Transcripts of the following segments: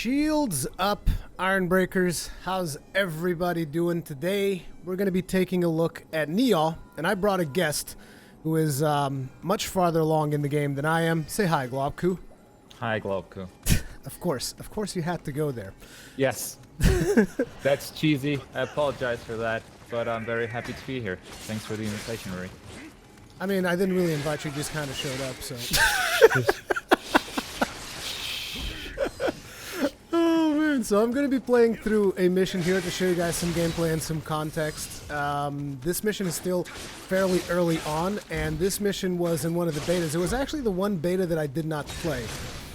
Shields up, Iron Breakers. How's everybody doing today? We're going to be taking a look at Nioh, and I brought a guest who is much farther along in the game than I am. Say hi, Globku. Hi, Globku. Of course you had to go there. Yes. That's cheesy. I apologize for that, but I'm very happy to be here. Thanks for the invitation, Rory. I mean, I didn't really invite you, just kind of showed up, so... Oh man, so I'm going to be playing through a mission here to show you guys some gameplay and some context. This mission is still fairly early on, and this mission was in one of the betas. It was actually the one beta that I did not play,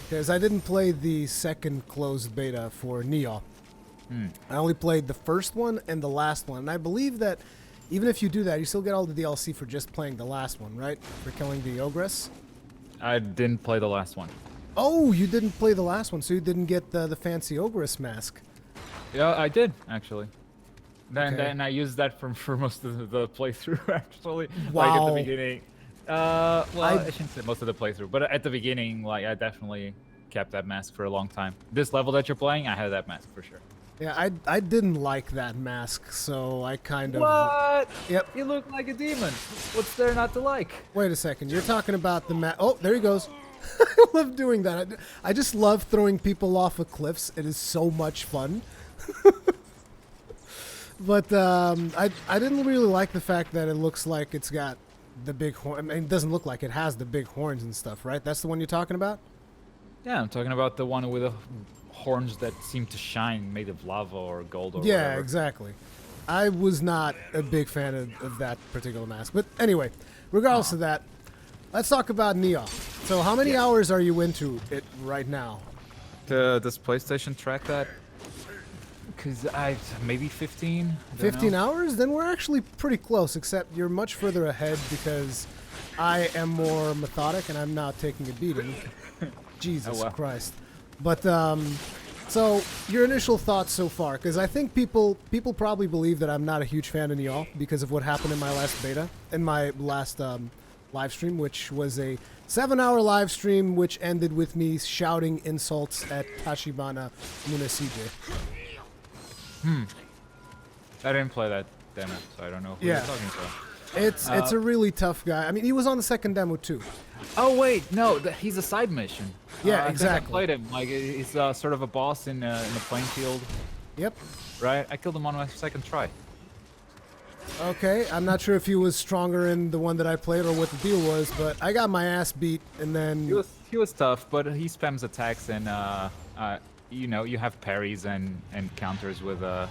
because I didn't play the second closed beta for Nioh. I only played the first one and the last one, and I believe that even if you do that, you still get all the DLC for just playing the last one, right? For killing the Ogress? I didn't play the last one. Oh, you didn't play the last one, so you didn't get the fancy Ogress mask. Yeah, I did, actually. Okay. Then I used that for most of the playthrough, actually. Wow. Like, at the beginning. Well, I shouldn't say most of the playthrough, but at the beginning, like, I definitely kept that mask for a long time. This level that you're playing, I had that mask for sure. Yeah, I didn't like that mask, so I kind of... What? Yep. You look like a demon. What's there not to like? Wait a second, you're talking about the mask... Oh, there he goes. I love doing that. I just love throwing people off of cliffs. It is so much fun. But I didn't really like the fact that it looks like it's got the big horn. I mean, it doesn't look like it has the big horns and stuff, right? That's the one you're talking about? Yeah, I'm talking about the one with the horns that seem to shine, made of lava or gold or Yeah, whatever. exactly. I was not a big fan of that particular mask. But anyway, regardless of that, let's talk about Nioh. So how many hours are you into it right now? Does PlayStation track that? Because maybe 15. 15 hours? Then we're actually pretty close, except you're much further ahead because I am more methodic and I'm not taking a beating. Jesus Oh, wow. Christ. But, so your initial thoughts so far, because I think people probably believe that I'm not a huge fan of Nioh because of what happened in my last beta, in my last live stream, which was a 7-hour live stream, which ended with me shouting insults at Tachibana Munasije. I didn't play that demo, so I don't know who you're talking to. It's a really tough guy. I mean, he was on the second demo too. Oh wait, no, he's a side mission. Yeah, I exactly. think I played him. Like he's sort of a boss in the playing field, Yep. right? I killed him on my second try. Okay, I'm not sure if he was stronger in the one that I played or what the deal was, but I got my ass beat, and then... He was tough, but he spams attacks, and you know, you have parries and counters with the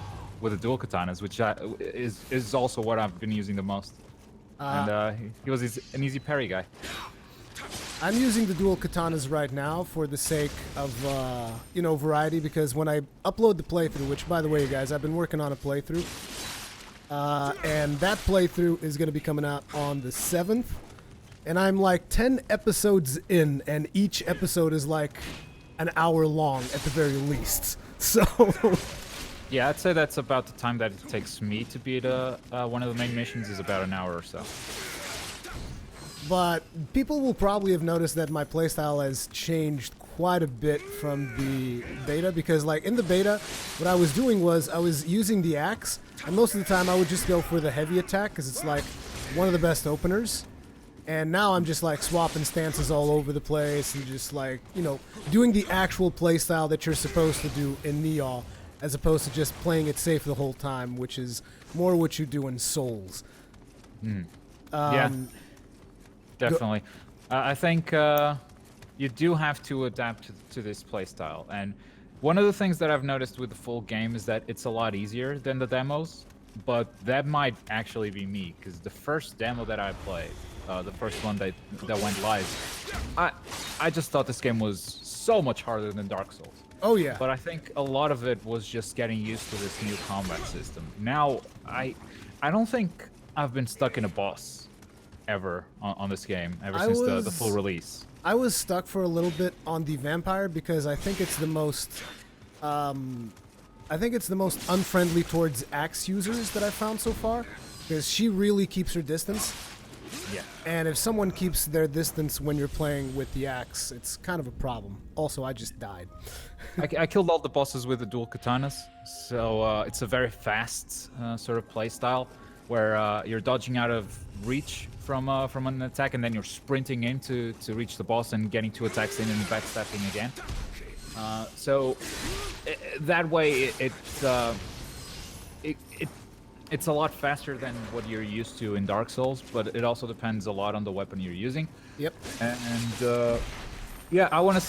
dual katanas, which is also what I've been using the most. And he was an easy parry guy. I'm using the dual katanas right now for the sake of, you know, variety, because when I upload the playthrough, which, by the way, guys, I've been working on a playthrough, and that playthrough is going to be coming out on the 7th, and I'm like 10 episodes in, and each episode is like an hour long at the very least. So... Yeah, I'd say that's about the time that it takes me to beat one of the main missions, is about an hour or so. But people will probably have noticed that my playstyle has changed quite a bit from the beta, because like in the beta, what I was doing was I was using the axe, and most of the time I would just go for the heavy attack because it's like one of the best openers. And now I'm just like swapping stances all over the place and just like, you know, doing the actual playstyle that you're supposed to do in Nioh, as opposed to just playing it safe the whole time, which is more what you do in Souls. Yeah, definitely. I think you do have to adapt to this playstyle. And one of the things that I've noticed with the full game is that it's a lot easier than the demos, but that might actually be me, because the first demo that I played, the first one that went live, I just thought this game was so much harder than Dark Souls. Oh yeah. But I think a lot of it was just getting used to this new combat system. Now, I don't think I've been stuck in a boss ever on this game ever since the full release. I was stuck for a little bit on the vampire because I think it's the most unfriendly towards axe users that I've found so far, because she really keeps her distance. Yeah. And if someone keeps their distance when you're playing with the axe, it's kind of a problem. Also, I just died. I killed all the bosses with the dual katanas, so it's a very fast sort of play style where you're dodging out of reach from an attack, and then you're sprinting in to reach the boss and getting 2 attacks in and backstepping again. That way it's a lot faster than what you're used to in Dark Souls, but it also depends a lot on the weapon you're using. Yep. And yeah, I want to.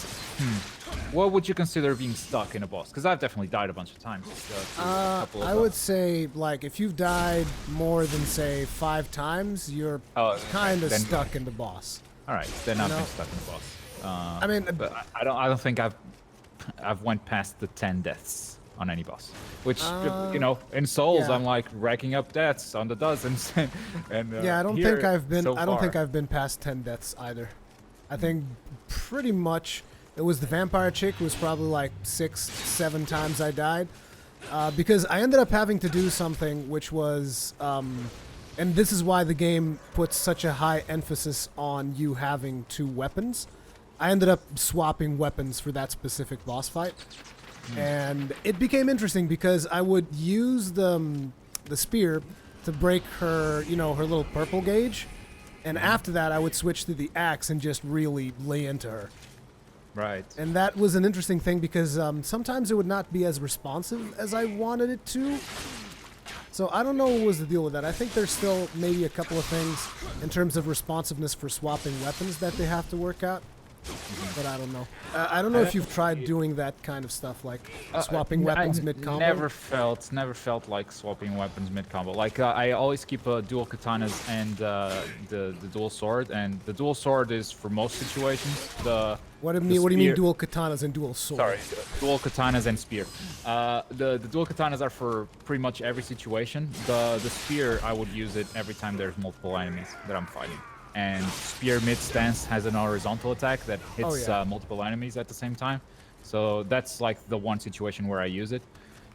What would you consider being stuck in a boss? Because I've definitely died a bunch of times. I would say, like, if you've died more than, say, 5 times, you're kind of stuck in the boss. All right, then I've been stuck in the boss. I mean, but I don't think I've went past the 10 deaths on any boss. Which you know, in Souls, I'm like racking up deaths on the dozens. And yeah, I don't think I've been. I don't think I've been past 10 deaths either. I think pretty much. It was the vampire chick. It was probably like 6, 7 times I died. Because I ended up having to do something which was... and this is why the game puts such a high emphasis on you having 2 weapons. I ended up swapping weapons for that specific boss fight. And it became interesting because I would use the spear to break her, you know, her little purple gauge. And after that, I would switch to the axe and just really lay into her. Right. And that was an interesting thing because sometimes it would not be as responsive as I wanted it to. So I don't know what was the deal with that. I think there's still maybe a couple of things in terms of responsiveness for swapping weapons that they have to work out. But I don't know. I don't know if you've tried doing that kind of stuff, like swapping weapons mid-combo. Never felt like swapping weapons mid-combo. Like I always keep dual katanas and the dual sword, and the dual sword is for most situations. What do you mean dual katanas and dual sword? Sorry, dual katanas and spear. The dual katanas are for pretty much every situation. The spear, I would use it every time there's multiple enemies that I'm fighting. And spear mid stance has an horizontal attack that hits multiple enemies at the same time. So that's like the one situation where I use it.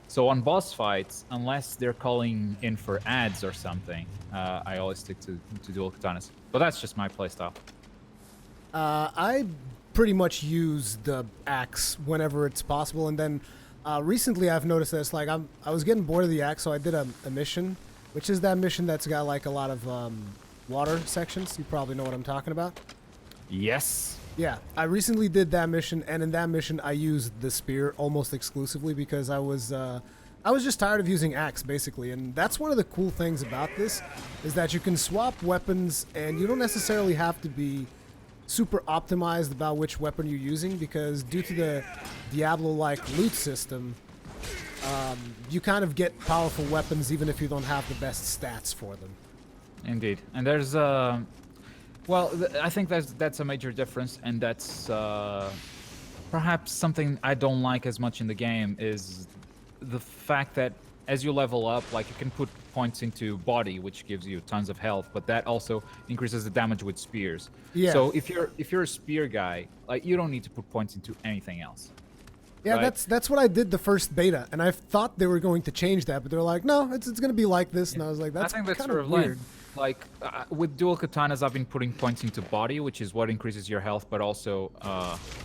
So on boss fights, unless they're calling in for ads or something, I always stick to dual katanas. But that's just my playstyle. I pretty much use the axe whenever it's possible, and then recently I've noticed that it's like I was getting bored of the axe, so I did a mission, which is that mission that's got like a lot of water sections. You probably know what I'm talking about. Yes. Yeah, I recently did that mission, and in that mission I used the spear almost exclusively because I was just tired of using axe, basically. And that's one of the cool things about this, is that you can swap weapons, and you don't necessarily have to be super optimized about which weapon you're using, because due to the Diablo-like loot system, you kind of get powerful weapons even if you don't have the best stats for them. Indeed, and there's well, I think that's a major difference, and that's perhaps something I don't like as much in the game, is the fact that as you level up, like, you can put points into body, which gives you tons of health, but that also increases the damage with spears. Yeah. So if you're a spear guy, like, you don't need to put points into anything else. Yeah, right? That's what I did the first beta, and I thought they were going to change that, but they're like, no, it's going to be like this, and I was like, that's kind of weird. Like, with dual katanas, I've been putting points into body, which is what increases your health, but also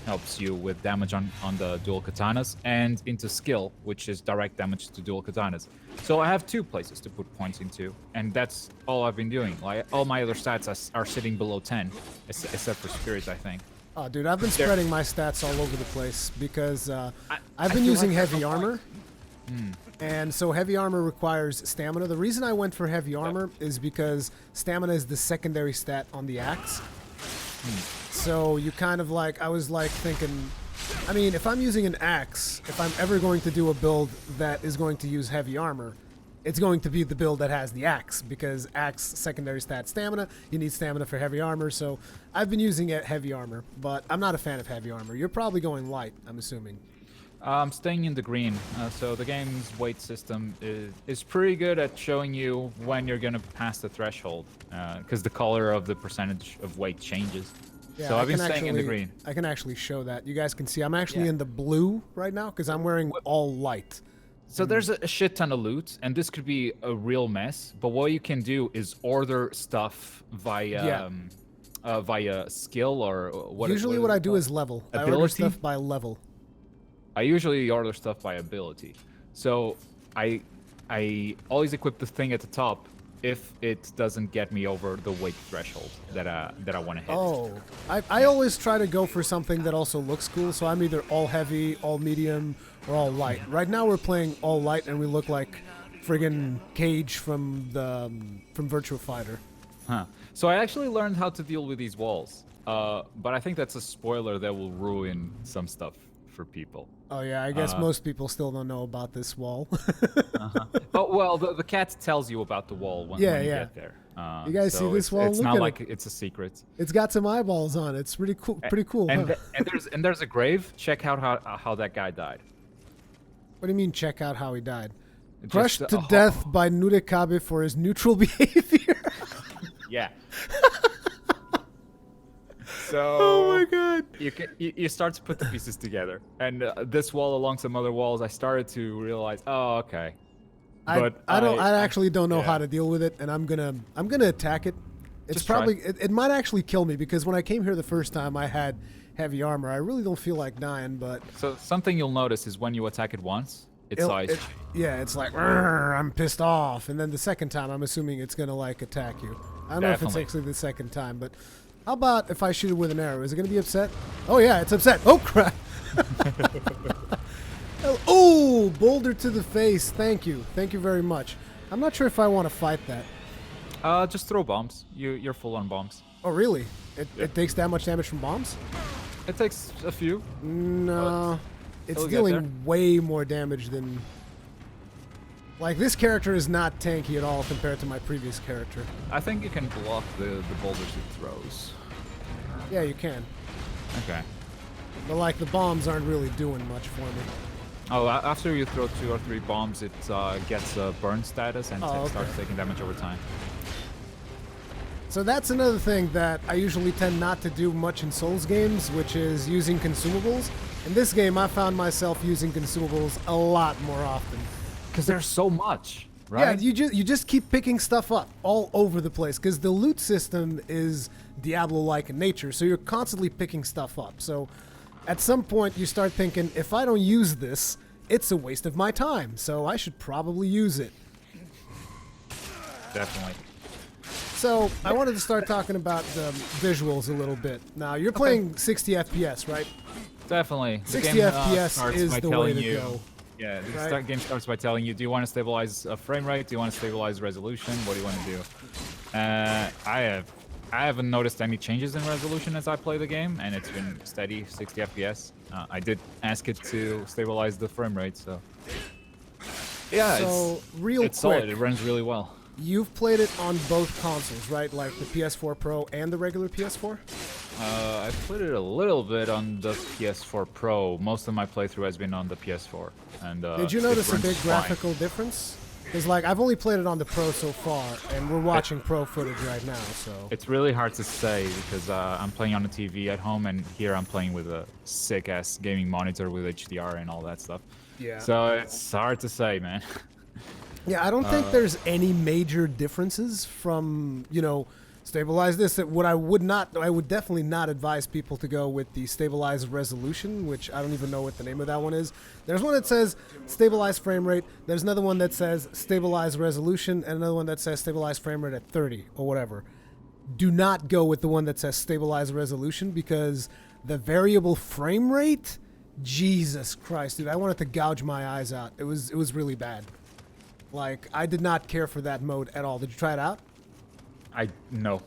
helps you with damage on the dual katanas, and into skill, which is direct damage to dual katanas. So I have 2 places to put points into, and that's all I've been doing. Like, all my other stats are sitting below 10, except for spirit, I think. Oh, dude, I've been spreading my stats all over the place because I've been using heavy armor. And so heavy armor requires stamina. The reason I went for heavy armor is because stamina is the secondary stat on the axe. So you kind of like, I was like thinking, I mean, if I'm using an axe, if I'm ever going to do a build that is going to use heavy armor, it's going to be the build that has the axe, because axe secondary stat stamina, you need stamina for heavy armor. So I've been using heavy armor, but I'm not a fan of heavy armor. You're probably going light, I'm assuming. I'm staying in the green, so the game's weight system is pretty good at showing you when you're gonna pass the threshold, because the color of the percentage of weight changes. Yeah, so I've been staying in the green. I can actually show that. You guys can see I'm actually in the blue right now because I'm wearing all light. So there's a shit ton of loot, and this could be a real mess. But what you can do is order stuff via via skill or what. Usually, what I do is level. Ability? I order stuff by level. I usually order stuff by ability. So I always equip the thing at the top if it doesn't get me over the weight threshold that I want to hit. Oh, I always try to go for something that also looks cool. So I'm either all heavy, all medium, or all light. Right now we're playing all light, and we look like friggin' Cage from Virtua Fighter. Huh. So I actually learned how to deal with these walls. But I think that's a spoiler that will ruin some stuff for people. Oh yeah, I guess most people still don't know about this wall. Oh well, the cat tells you about the wall when you get there. You guys see this wall? It's Look not at like it. it's a secret. It's got some eyeballs on it. It's pretty cool. Pretty cool. And, Huh? and there's a grave. Check out how that guy died. What do you mean? Check out how he died. Just, Crushed to death by Nurekabe for his neutral behavior. Yeah. So Oh my god. you start to put the pieces together, and this wall along some other walls, I started to realize, oh okay. I actually don't know how to deal with it, and I'm gonna attack it. It's Just probably it might actually kill me because when I came here the first time I had heavy armor. I really don't feel like dying, but So something you'll notice is when you attack it once, its size. it's like I'm pissed off, and then the second time I'm assuming it's gonna like attack you. I don't know if it's Definitely. actually the second time, but how about if I shoot it with an arrow? Is it gonna be upset? Oh yeah, it's upset. Oh crap! Oh, boulder to the face. Thank you very much. I'm not sure if I want to fight that. Just throw bombs. You're full on bombs. Oh really? It takes that much damage from bombs? It takes a few. No, it's it'll get there. dealing way more damage than. Like, this character is not tanky at all compared to my previous character. I think you can block the boulders it throws. Yeah, you can. Okay. But, like, the bombs aren't really doing much for me. Oh, after you throw 2 or 3 bombs, it gets a burn status and Oh, starts okay. taking damage over time. So that's another thing that I usually tend not to do much in Souls games, which is using consumables. In this game, I found myself using consumables a lot more often. Because there's so much, right? Yeah, you just keep picking stuff up all over the place because the loot system is Diablo-like in nature, so you're constantly picking stuff up. So at some point you start thinking, if I don't use this, it's a waste of my time, so I should probably use it. Definitely. So I wanted to start talking about the visuals a little bit. Now, you're playing 60 FPS, right? Definitely. The 60 game, FPS starts is by the way telling to you- go. Yeah, the Right? game starts by telling you, do you want to stabilize frame rate? Do you want to stabilize resolution? What do you want to do? I haven't noticed any changes in resolution as I play the game, and it's been steady 60 FPS. I did ask it to stabilize the frame rate, so yeah, So, real it's quick, solid. It runs really well. you've played it on both consoles, right? Like the PS4 Pro and the regular PS4? I played it a little bit on the PS4 Pro. Most of my playthrough has been on the PS4. And Did you it notice a runs big fine. graphical difference? Because, like, I've only played it on the Pro so far, and we're watching Pro footage right now, so... It's really hard to say because I'm playing on the TV at home, and here I'm playing with a sick-ass gaming monitor with HDR and all that stuff. Yeah. So it's hard to say, man. Yeah, I don't think there's any major differences from, you know, stabilize this. What I would definitely not advise people to go with the stabilized resolution, which I don't even know what the name of that one is. There's one that says stabilized frame rate. There's another one that says stabilized resolution, and another one that says stabilized frame rate at 30 or whatever. Do not go with the one that says stabilized resolution because the variable frame rate, Jesus Christ, dude, I wanted to gouge my eyes out. It was really bad. Like, I did not care for that mode at all. Did you try it out? No.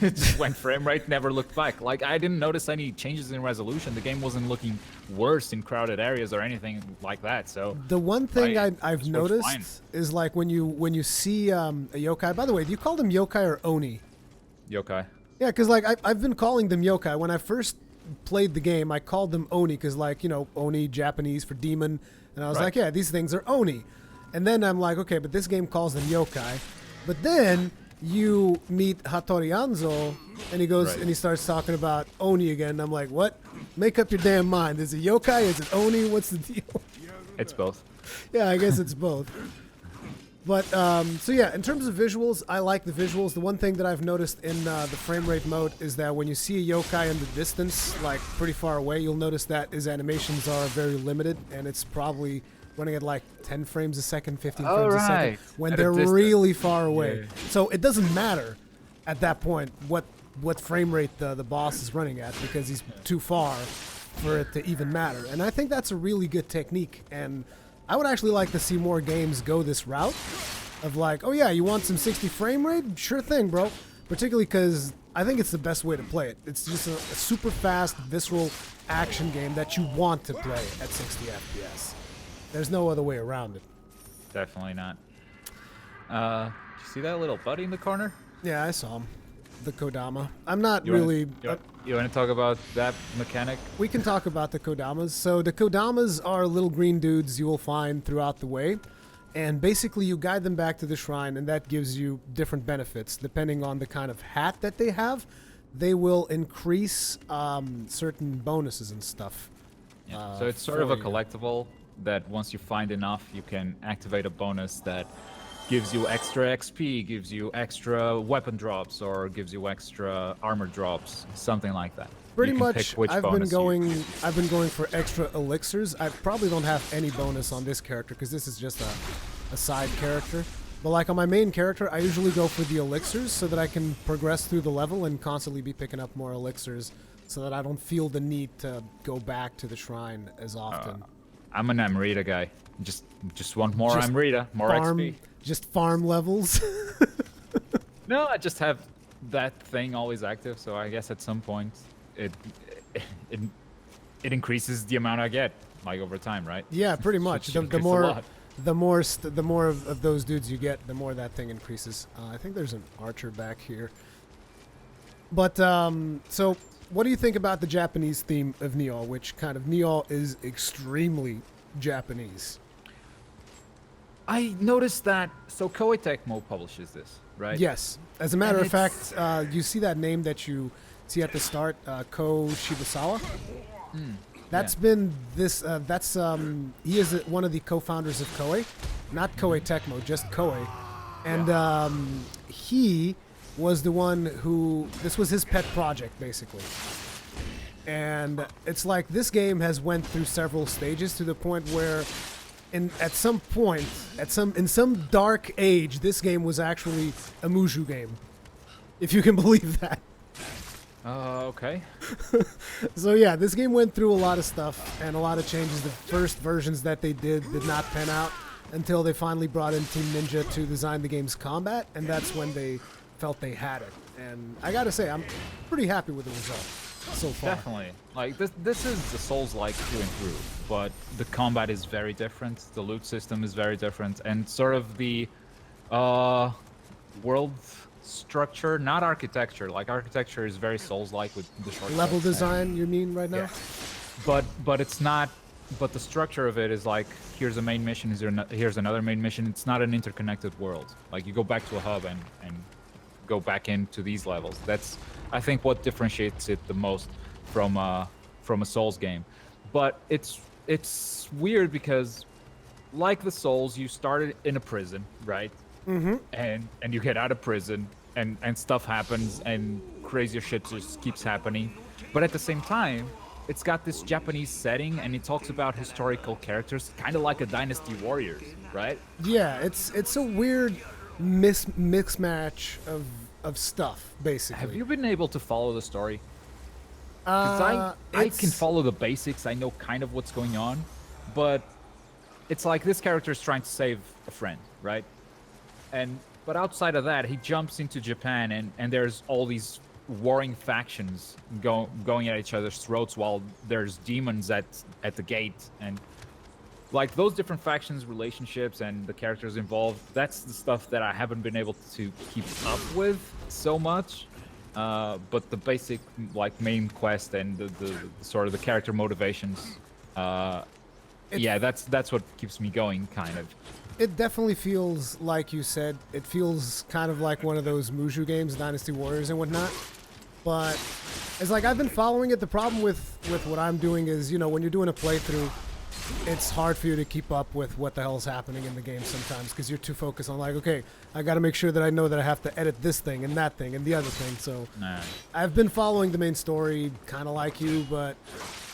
It just went frame rate, never looked back. Like, I didn't notice any changes in resolution. The game wasn't looking worse in crowded areas or anything like that, so... The one thing I've just works fine. noticed is, like, when you see a yokai... By the way, do you call them yokai or oni? Yokai. Yeah, because, like, I've been calling them yokai. When I first played the game, I called them oni because, like, you know, oni, Japanese for demon. And I was Right. like, yeah, these things are oni. And then I'm like, okay, but this game calls them yokai. But then you meet Hattori Anzo, and he goes Right. and he starts talking about oni again. And I'm like, what? Make up your damn mind. Is it yokai? Is it oni? What's the deal? It's both. Yeah, I guess it's both. But, so yeah, in terms of visuals, I like the visuals. The one thing that I've noticed in the frame rate mode is that when you see a yokai in the distance, like pretty far away, you'll notice that his animations are very limited, and it's probably running at like 10 frames a second, 15 frames a second, when they're really far away. Yeah. So it doesn't matter at that point what frame rate the boss is running at, because he's too far for it to even matter. And I think that's a really good technique, and I would actually like to see more games go this route of like, oh yeah, you want some 60 frame rate? Sure thing, bro. Particularly because I think it's the best way to play it. It's just a super fast, visceral action game that you want to play at 60 FPS. There's no other way around it. Definitely not. Did you see that little buddy in the corner? Yeah, I saw him. The Kodama. I'm not you really... You want to talk about that mechanic? We can talk about the Kodamas. So the Kodamas are little green dudes you will find throughout the way. And basically you guide them back to the shrine, and that gives you different benefits. Depending on the kind of hat that they have, they will increase certain bonuses and stuff. Yeah. So it's sort of a collectible that once you find enough, you can activate a bonus that gives you extra XP, gives you extra weapon drops, or gives you extra armor drops, something like that. Pretty much, I've been going for extra elixirs. I probably don't have any bonus on this character because this is just a side character. But like on my main character, I usually go for the elixirs so that I can progress through the level and constantly be picking up more elixirs, so that I don't feel the need to go back to the shrine as often. I'm an Amrita guy. Just want more Amrita, more XP. Just farm levels. No, I just have that thing always active, so I guess at some point it increases the amount I get, like over time, right? Yeah, pretty much. The more of those dudes you get, the more that thing increases. I think there's an archer back here. But so what do you think about the Japanese theme of Nioh, which kind of Nioh is extremely Japanese? I noticed that, so Koei Tecmo publishes this, right? Yes. As a matter of fact, you see that name that you see at the start, Ko Shibusawa? That's been this, he is one of the co-founders of Koei. Not Koei Tecmo, just Koei. And he was the one who, this was his pet project, basically. And it's like this game has went through several stages to the point where at some point, in some dark age, this game was actually a Mushu game, if you can believe that. Okay. So yeah, this game went through a lot of stuff and a lot of changes. The first versions that they did not pan out until they finally brought in Team Ninja to design the game's combat, and that's when they felt they had it. And I gotta say, I'm pretty happy with the result so far. Definitely. Like, this is the Souls-like through and through, but the combat is very different, the loot system is very different, and sort of the world structure, not architecture. Like, architecture is very Souls-like with the short level design, you mean, right now? Yeah. But it's not, but the structure of it is like, here's a main mission, here's another main mission. It's not an interconnected world. Like, you go back to a hub and go back into these levels. That's, I think, what differentiates it the most from a Souls game. But it's weird because, like the Souls, you started in a prison, right? Mm-hmm. And you get out of prison and stuff happens and crazier shit just keeps happening. But at the same time, it's got this Japanese setting and it talks about historical characters, kind of like a Dynasty Warriors, right? Yeah, it's a weird mix match of stuff, basically. Have you been able to follow the story? Because I can follow the basics. I know kind of what's going on, but it's like this character is trying to save a friend, right? But outside of that, he jumps into Japan and there's all these warring factions going at each other's throats while there's demons at the gate, and like those different factions, relationships, and the characters involved, that's the stuff that I haven't been able to keep up with so much. But the basic, like, main quest and the sort of the character motivations, yeah, that's what keeps me going, kind of. It definitely feels, like you said, it feels kind of like one of those Mushu games, Dynasty Warriors and whatnot. But it's like, I've been following it. The problem with what I'm doing is, you know, when you're doing a playthrough, it's hard for you to keep up with what the hell is happening in the game sometimes because you're too focused on like, okay, I got to make sure that I know that I have to edit this thing and that thing and the other thing. So I've been following the main story kind of like you, but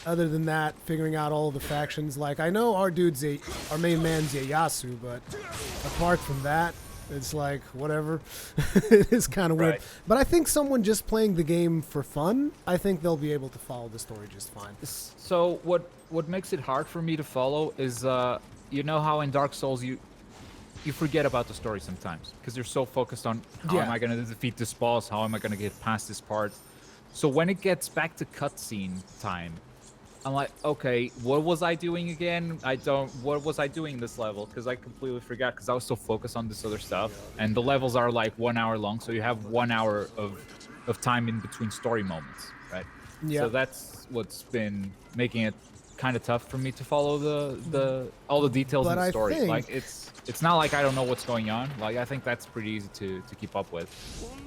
other than that, figuring out all of the factions, like I know our main man's Ieyasu, but apart from that, it's like whatever. It is kind of weird. But I think someone just playing the game for fun, I think they'll be able to follow the story just fine. So what makes it hard for me to follow is you know how in Dark Souls you forget about the story sometimes because you're so focused on how am I going to defeat this boss, how am I going to get past this part. So when it gets back to cutscene time, I'm like, okay, what was I doing again? What was I doing this level? Because I completely forgot because I was so focused on this other stuff. And the levels are like 1 hour long, so you have 1 hour of time in between story moments, right? Yeah. So that's what's been making it kind of tough for me to follow all the details in the story. Like it's not like I don't know what's going on. Like I think that's pretty easy to keep up with.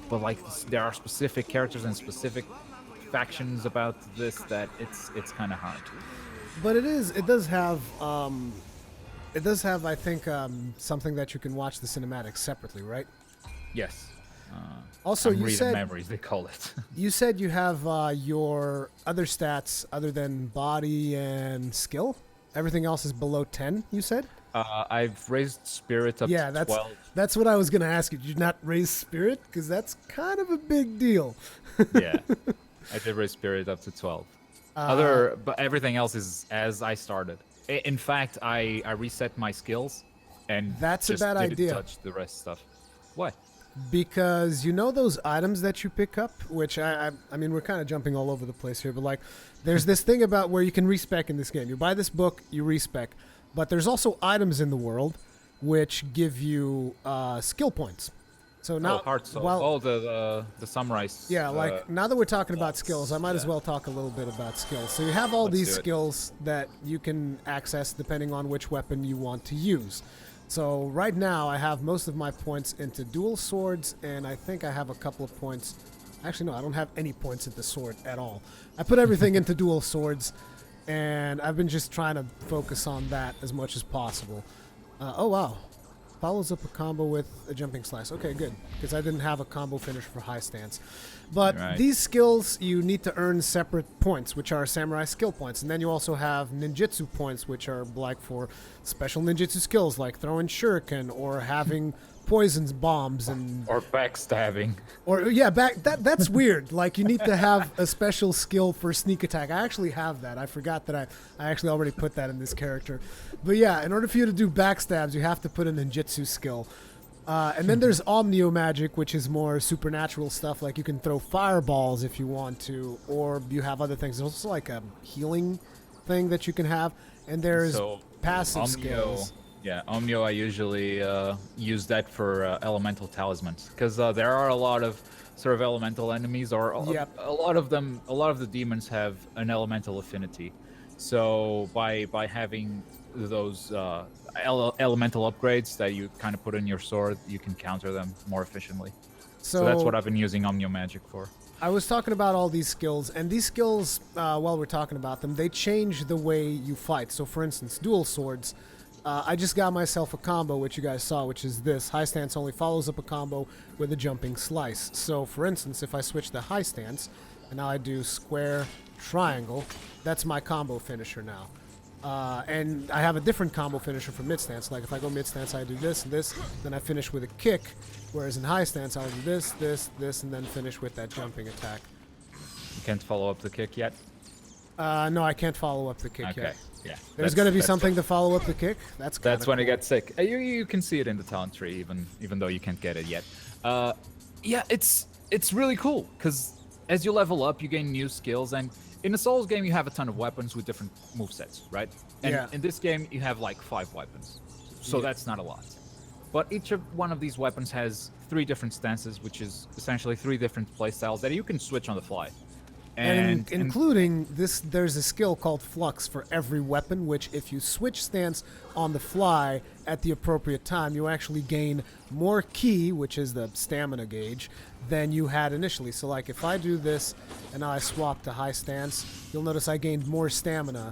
But like there are specific characters and specific factions about this that it's kind of hard. But it does have I think something that you can watch the cinematics separately, right? Yes. Also, you said memories they call it. You said you have your other stats other than body and skill. Everything else is below 10. You said. I've raised spirit up to 12. That's what I was gonna ask you. Did you not raise spirit? Because that's kind of a big deal. Yeah. I did raise spirit up to 12. But everything else is as I started. In fact, I reset my skills, and that's a bad idea. Didn't touch the rest stuff. Why? Because you know those items that you pick up, which I mean we're kind of jumping all over the place here, but like there's this thing about where you can respec in this game. You buy this book, you respec, but there's also items in the world which give you skill points. So now, the samurais. Yeah, like now that we're talking about skills, I might as well talk a little bit about skills. So you have all these skills that you can access depending on which weapon you want to use. So right now I have most of my points into dual swords, and I think I have a couple of points. Actually, no, I don't have any points into sword at all. I put everything into dual swords, and I've been just trying to focus on that as much as possible. Oh wow. Follows up a combo with a jumping slice. Okay, good, because I didn't have a combo finish for high stance. But these skills, you need to earn separate points, which are samurai skill points. And then you also have ninjutsu points, which are like for special ninjutsu skills, like throwing shuriken or having poisons, bombs, and... Or backstabbing. Or, yeah, that's weird. Like, you need to have a special skill for sneak attack. I actually have that. I forgot that I actually already put that in this character. But yeah, in order for you to do backstabs, you have to put a ninjutsu skill. And then there's Omnio magic, which is more supernatural stuff. Like, you can throw fireballs if you want to, or you have other things. There's also, like, a healing thing that you can have. And there's passive skills. Yeah, Omnio, I usually use that for elemental talismans, because there are a lot of sort of elemental enemies, or a lot of the demons have an elemental affinity. So by having those elemental upgrades that you kind of put in your sword, you can counter them more efficiently. So that's what I've been using Omnio magic for. I was talking about all these skills, and these skills, while we're talking about them, they change the way you fight. So for instance, dual swords. I just got myself a combo, which you guys saw, which is this. High stance only follows up a combo with a jumping slice. So, for instance, if I switch to high stance, and now I do square, triangle, that's my combo finisher now. And I have a different combo finisher for mid stance. Like, if I go mid stance, I do this and this, then I finish with a kick. Whereas in high stance, I'll do this, this, this, and then finish with that jumping attack. You can't follow up the kick yet? No, I can't follow up the kick yet. Yeah, there's going to be something to follow up the kick. That's when cool. It gets sick. You can see it in the talent tree, even though you can't get it yet. Yeah, it's really cool because as you level up, you gain new skills, and in a Souls game, you have a ton of weapons with different movesets, right? And in this game, you have like 5 weapons, so that's not a lot. But each one of these weapons has 3 different stances, which is essentially 3 different playstyles that you can switch on the fly. And including this, there's a skill called Flux for every weapon, which if you switch stance on the fly at the appropriate time, you actually gain more ki, which is the stamina gauge, than you had initially. So like if I do this and now I swap to high stance, you'll notice I gained more stamina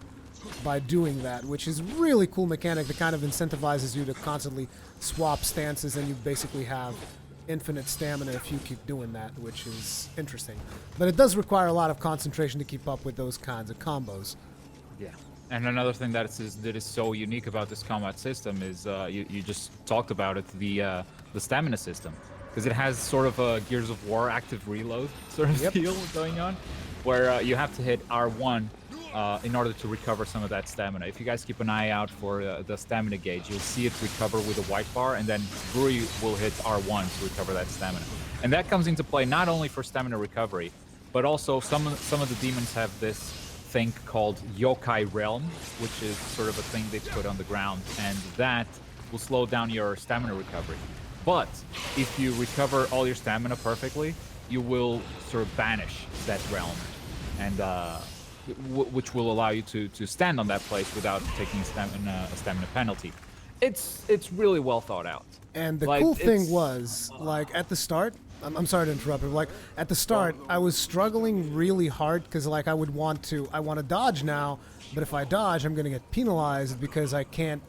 by doing that, which is really cool mechanic that kind of incentivizes you to constantly swap stances, and you basically have infinite stamina if you keep doing that, which is interesting. But it does require a lot of concentration to keep up with those kinds of combos. Yeah. And another thing that is so unique about this combat system is you just talked about it, the stamina system, because it has sort of a Gears of War active reload sort of deal going on, where you have to hit R1 in order to recover some of that stamina. If you guys keep an eye out for the stamina gauge, you'll see it recover with a white bar, and then Brewery will hit R1 to recover that stamina. And that comes into play not only for stamina recovery, but also some of the demons have this thing called Yokai Realm, which is sort of a thing they put on the ground, and that will slow down your stamina recovery. But if you recover all your stamina perfectly, you will sort of banish that realm, and which will allow you to stand on that place without taking a stamina penalty. It's really well thought out. And the cool thing was, like, at the start, I'm sorry to interrupt, but like at the start, I was struggling really hard because like I want to dodge now, but if I dodge, I'm gonna get penalized because I can't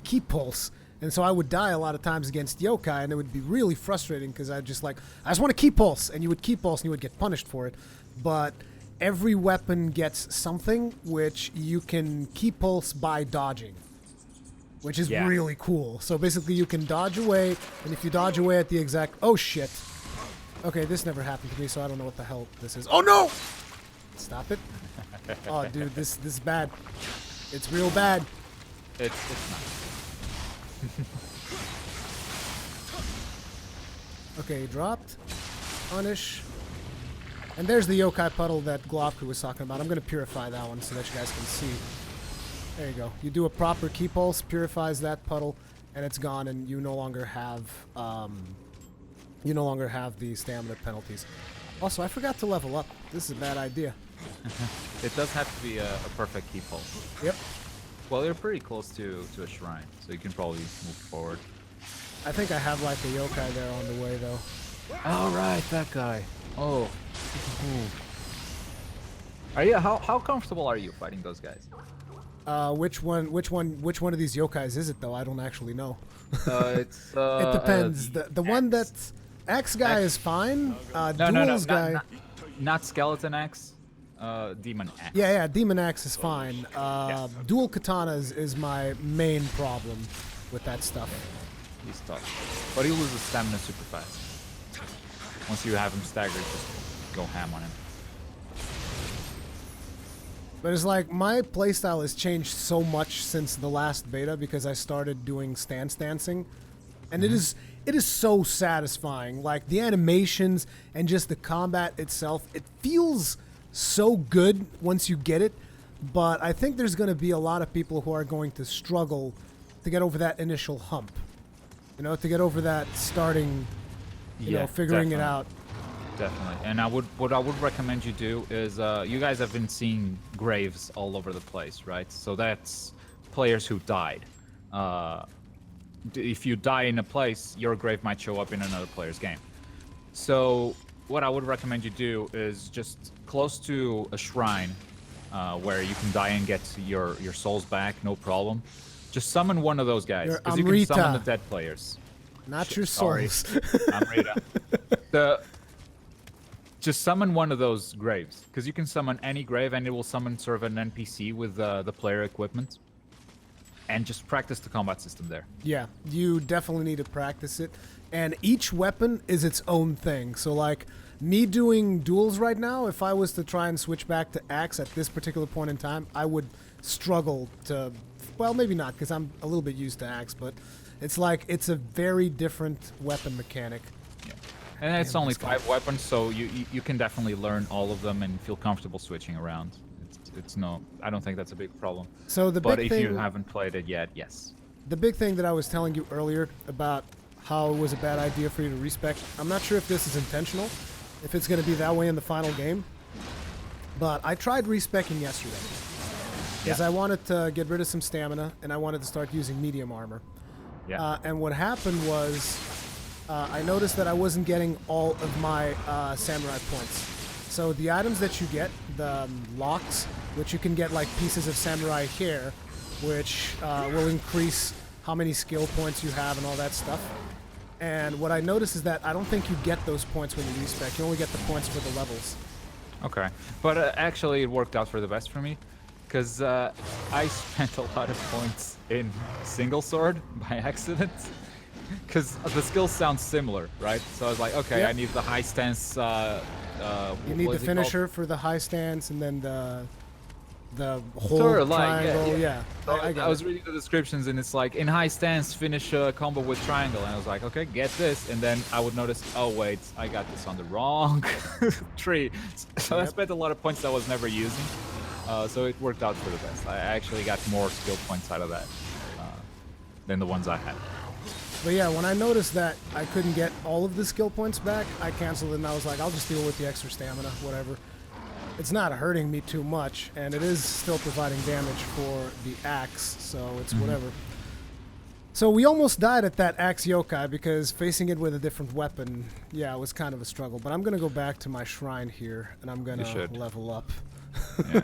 keep pulse, and so I would die a lot of times against Yokai, and it would be really frustrating because I just want to keep pulse, and you would keep pulse and you would get punished for it, but every weapon gets something which you can keep pulse by dodging, which is really cool. So basically you can dodge away, and if you dodge away at the exact... Oh, shit. Okay, this never happened to me, so I don't know what the hell this is. Oh, no! Stop it. Oh, dude, this is bad. It's real bad. It's not. Okay, dropped. Punish. And there's the yokai puddle that Globku was talking about. I'm going to purify that one so that you guys can see. There you go. You do a proper key pulse, purifies that puddle, and it's gone, and you no longer have the stamina penalties. Also, I forgot to level up. This is a bad idea. It does have to be a perfect key pulse. Yep. Well, you're pretty close to a shrine, so you can probably move forward. I think I have like a yokai there on the way, though. All right, that guy. Oh. Are you how comfortable are you fighting those guys? Which one of these yokais is it though? I don't actually know. It's it depends. The one that's X guy is fine. Duel's guy. Not Skeleton X. Demon X. Yeah, Demon X is fine. Yes. Dual Katanas is my main problem with that stuff. He's tough, but he loses stamina super fast. Once you have him staggered, just go ham on him. But it's like my playstyle has changed so much since the last beta because I started doing stance dancing, and it is so satisfying. Like the animations and just the combat itself, it feels so good once you get it. But I think there's going to be a lot of people who are going to struggle to get over that initial hump. You know, to get over that starting, you know, figuring it out. Definitely. And what I would recommend you do is, you guys have been seeing graves all over the place, right? So that's players who died. If you die in a place, your grave might show up in another player's game. So what I would recommend you do is just close to a shrine, where you can die and get your souls back, no problem. Just summon one of those guys, because you can summon the dead players. Not your souls. I'm Rita. Just summon one of those graves, because you can summon any grave and it will summon sort of an NPC with the player equipment. And just practice the combat system there. Yeah, you definitely need to practice it. And each weapon is its own thing. So like me doing duels right now, if I was to try and switch back to axe at this particular point in time, I would struggle to, well, maybe not, because I'm a little bit used to axe, but it's like it's a very different weapon mechanic. Yeah. And it's only 5 weapons, so you can definitely learn all of them and feel comfortable switching around. It's no, I don't think that's a big problem. So the but big if thing, you haven't played it yet, yes. The big thing that I was telling you earlier about how it was a bad idea for you to respec, I'm not sure if this is intentional, if it's going to be that way in the final game, but I tried respecking yesterday because I wanted to get rid of some stamina and I wanted to start using medium armor. Yeah. And what happened was I noticed that I wasn't getting all of my samurai points. So the items that you get, the locks, which you can get like pieces of samurai hair, which will increase how many skill points you have and all that stuff. And what I noticed is that I don't think you get those points when you respec. You only get the points for the levels. Okay, but actually it worked out for the best for me, because I spent a lot of points in single sword by accident, because the skills sound similar, right? So I was like, okay, I need the high stance. You need the finisher for the high stance, and then the whole sort of triangle. Yeah. So I was it. reading the descriptions, and it's like in high stance, finish a combo with triangle, and I was like, okay, get this, and then I would notice, oh wait, I got this on the wrong tree. So I spent a lot of points that I was never using. So it worked out for the best. I actually got more skill points out of that than the ones I had. But yeah, when I noticed that I couldn't get all of the skill points back, I canceled it and I was like, I'll just deal with the extra stamina, whatever. It's not hurting me too much, and it is still providing damage for the axe, so it's whatever. So we almost died at that axe yokai because facing it with a different weapon, yeah, it was kind of a struggle. But I'm going to go back to my shrine here, and I'm going to level up. Yeah.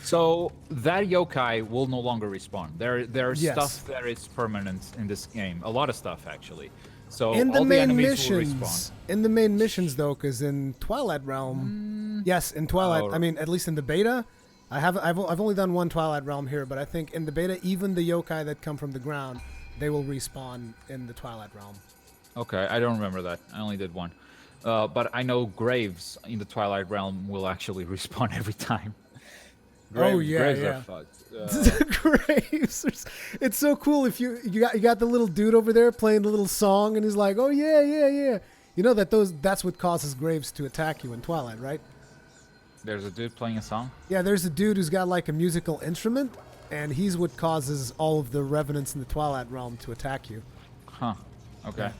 So that yokai will no longer respawn. There's stuff that is permanent in this game. A lot of stuff, actually. So in the all main the enemies missions, will respawn. in the main missions though, because in Twilight Realm, yes, in Twilight, I mean, at least in the beta, I've only done one Twilight Realm here, but I think in the beta, even the yokai that come from the ground, they will respawn in the Twilight Realm. Okay, I don't remember that. I only did one. But I know graves in the Twilight Realm will actually respawn every time. Graves are fucked. Graves. It's so cool if you got the little dude over there playing the little song, and he's like, "Oh yeah, yeah, yeah." You know that's what causes graves to attack you in Twilight, right? There's a dude playing a song? Yeah, there's a dude who's got like a musical instrument, and he's what causes all of the revenants in the Twilight Realm to attack you. Huh. Okay. Yeah.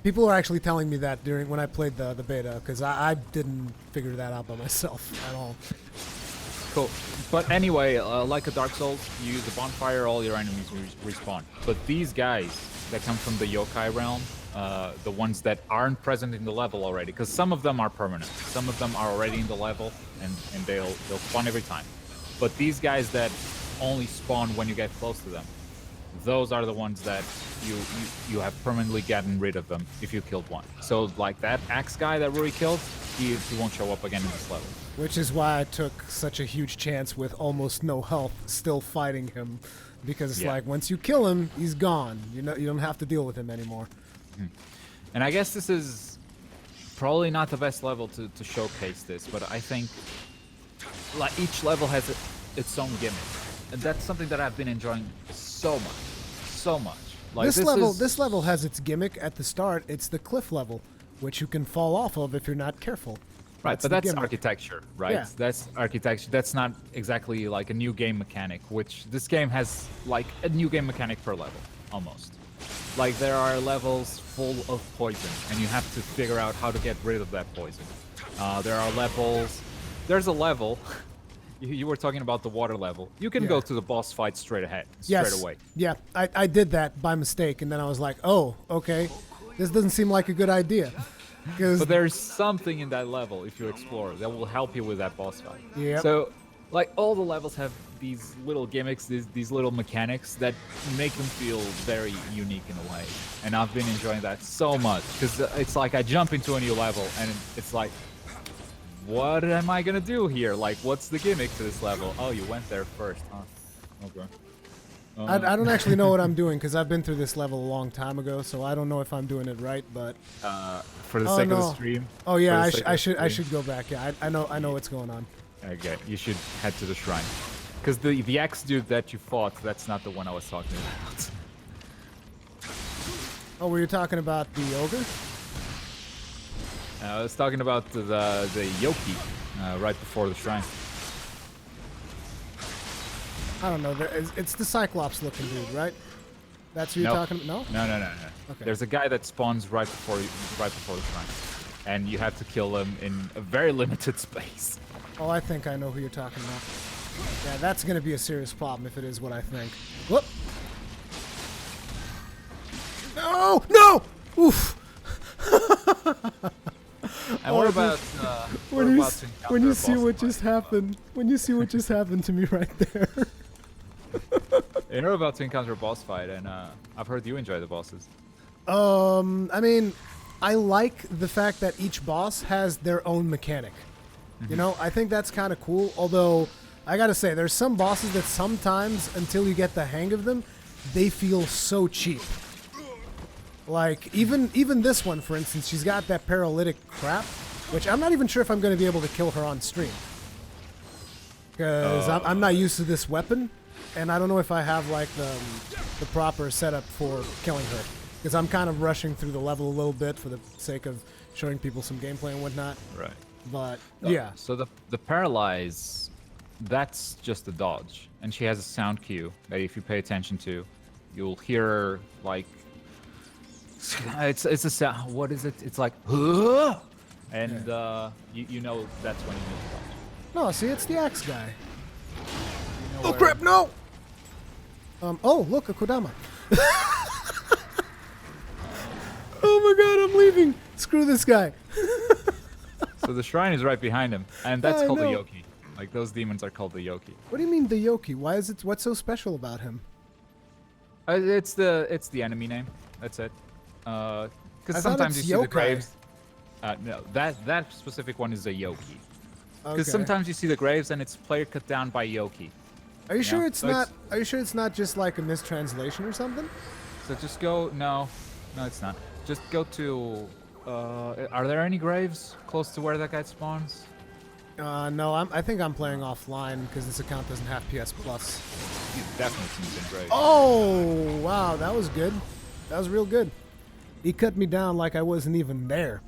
People are actually telling me that when I played the beta, because I didn't figure that out by myself at all. Cool. But anyway, like a Dark Souls, you use a bonfire, all your enemies respawn. But these guys that come from the yokai realm, the ones that aren't present in the level already, because some of them are permanent, some of them are already in the level, and they'll spawn every time. But these guys that only spawn when you get close to them, those are the ones that you have permanently gotten rid of them if you killed one. So like that axe guy that Rui killed, he won't show up again in this level. Which is why I took such a huge chance with almost no health still fighting him, because it's like once you kill him, he's gone. You don't have to deal with him anymore. And I guess this is probably not the best level to showcase this, but I think like each level has its own gimmick, and that's something that I've been enjoying so much. Like this level has its gimmick at the start. It's the cliff level, which you can fall off of if you're not careful. Right, but that's architecture, right? Yeah. That's architecture. That's not exactly like a new game mechanic, which this game has like a new game mechanic per level, almost. Like there are levels full of poison, and you have to figure out how to get rid of that poison. There are levels. There's a level. You were talking about the water level. You can go to the boss fight straight away. Yeah, I did that by mistake, and then I was like, oh, okay, this doesn't seem like a good idea. But there's something in that level, if you explore, that will help you with that boss fight. Yeah. So, like, all the levels have these little gimmicks, these little mechanics that make them feel very unique in a way. And I've been enjoying that so much, because it's like I jump into a new level, and it's like, what am I gonna do here? Like, what's the gimmick to this level? Oh, you went there first, huh? Okay. I don't actually know what I'm doing, because I've been through this level a long time ago, so I don't know if I'm doing it right, but... for the sake of the stream? Oh, yeah, I should go back. Yeah, I know what's going on. Okay, you should head to the shrine. Because the axe dude that you fought, that's not the one I was talking about. Oh, were you talking about the ogre? I was talking about the Yokai right before the shrine. I don't know. It's the Cyclops-looking dude, right? That's who you're talking about? No? No. Okay. There's a guy that spawns right before the shrine, and you have to kill him in a very limited space. Oh, I think I know who you're talking about. Yeah, that's going to be a serious problem if it is what I think. Whoop! No! No! Oof! And we're about when to you encounter when you a see boss what fight. just happened, when you see what just happened to me right there. And we're about to encounter a boss fight, and I've heard you enjoy the bosses. I mean, I like the fact that each boss has their own mechanic. You know, I think that's kind of cool. Although, I gotta say, there's some bosses that sometimes, until you get the hang of them, they feel so cheap. Like, even this one, for instance, she's got that paralytic crap, which I'm not even sure if I'm going to be able to kill her on stream. Because I'm not used to this weapon, and I don't know if I have, like, the proper setup for killing her. Because I'm kind of rushing through the level a little bit for the sake of showing people some gameplay and whatnot. Right. But, yeah. So the paralyze, that's just a dodge. And she has a sound cue that if you pay attention to, you'll hear her, like... It's a sound. What is it? It's like... And you know that's when you need to dodge. No, see, it's the axe guy. You know Oh, crap, no! Oh, look, a Kodama. Oh my god, I'm leaving. Screw this guy. So the shrine is right behind him, and that's I called the know. Yokai. Like, those demons are called the Yokai. What do you mean the Yokai? What's so special about him? It's the enemy name. That's it. I Because thought sometimes you it's see the Yokai. graves. No, that specific one is a Yokai. Because Okay. sometimes you see the graves and it's player cut down by Yokai. Are you sure it's so not? Are you sure it's not just like a mistranslation or something? So just go. No, it's not. Just go to. Are there any graves close to where that guy spawns? No, I think I'm playing offline because this account doesn't have PS Plus. You definitely seen some graves. Oh wow, that was good. That was real good. He cut me down like I wasn't even there.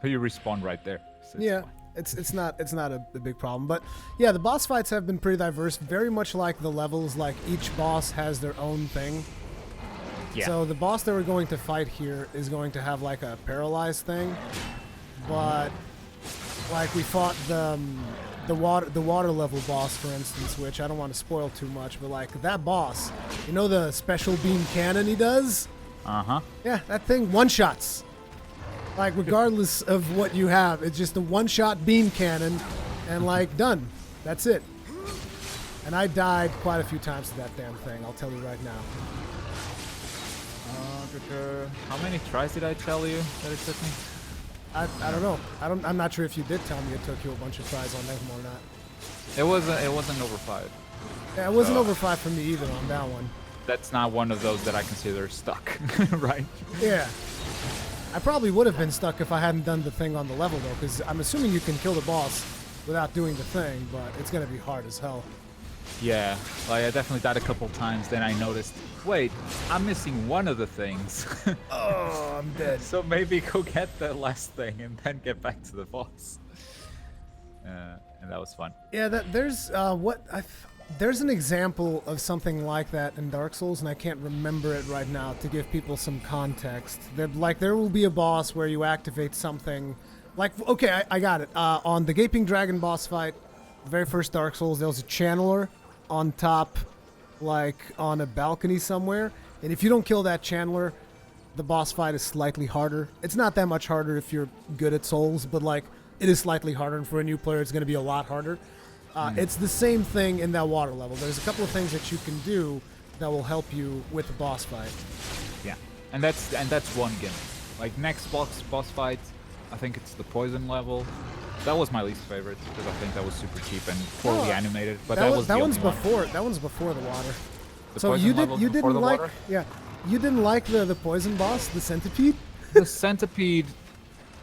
You respawn right there. So it's Yeah, fine. it's not a big problem. But yeah, the boss fights have been pretty diverse, very much like the levels. Like each boss has their own thing. Yeah. So the boss that we're going to fight here is going to have like a paralyzed thing, but like we fought the water level boss, for instance, which I don't want to spoil too much, but like that boss, you know the special beam cannon he does? Uh-huh. Yeah, that thing one-shots. Like, regardless of what you have, it's just a one-shot beam cannon, and, like, done. That's it. And I died quite a few times to that damn thing, I'll tell you right now. How many tries did I tell you that it took me? I don't know. I'm not sure if you did tell me it took you a bunch of tries on them or not. It wasn't over 5. Yeah, it wasn't over 5 for me either on that one. That's not one of those that I consider stuck, right? Yeah. I probably would have been stuck if I hadn't done the thing on the level, though, because I'm assuming you can kill the boss without doing the thing, but it's going to be hard as hell. Yeah, like I definitely died a couple times, then I noticed, wait, I'm missing one of the things. Oh, I'm dead. So maybe go get the last thing and then get back to the boss. And that was fun. Yeah, there's an example of something like that in Dark Souls, and I can't remember it right now to give people some context. There will be a boss where you activate something. Like, okay, I got it. On the Gaping Dragon boss fight, the very first Dark Souls, there was a channeler on top, like on a balcony somewhere. And if you don't kill that channeler, the boss fight is slightly harder. It's not that much harder if you're good at Souls, but like it is slightly harder, and for a new player, it's going to be a lot harder. It's the same thing in that water level. There's a couple of things that you can do that will help you with the boss fight. Yeah, and that's one gimmick. Like next boss fight, I think it's the poison level. That was my least favorite because I think that was super cheap and poorly animated. But that was the one's only before. one. That one's before the water. The So poison level you before didn't the like water? you didn't like the poison boss, the centipede? The centipede,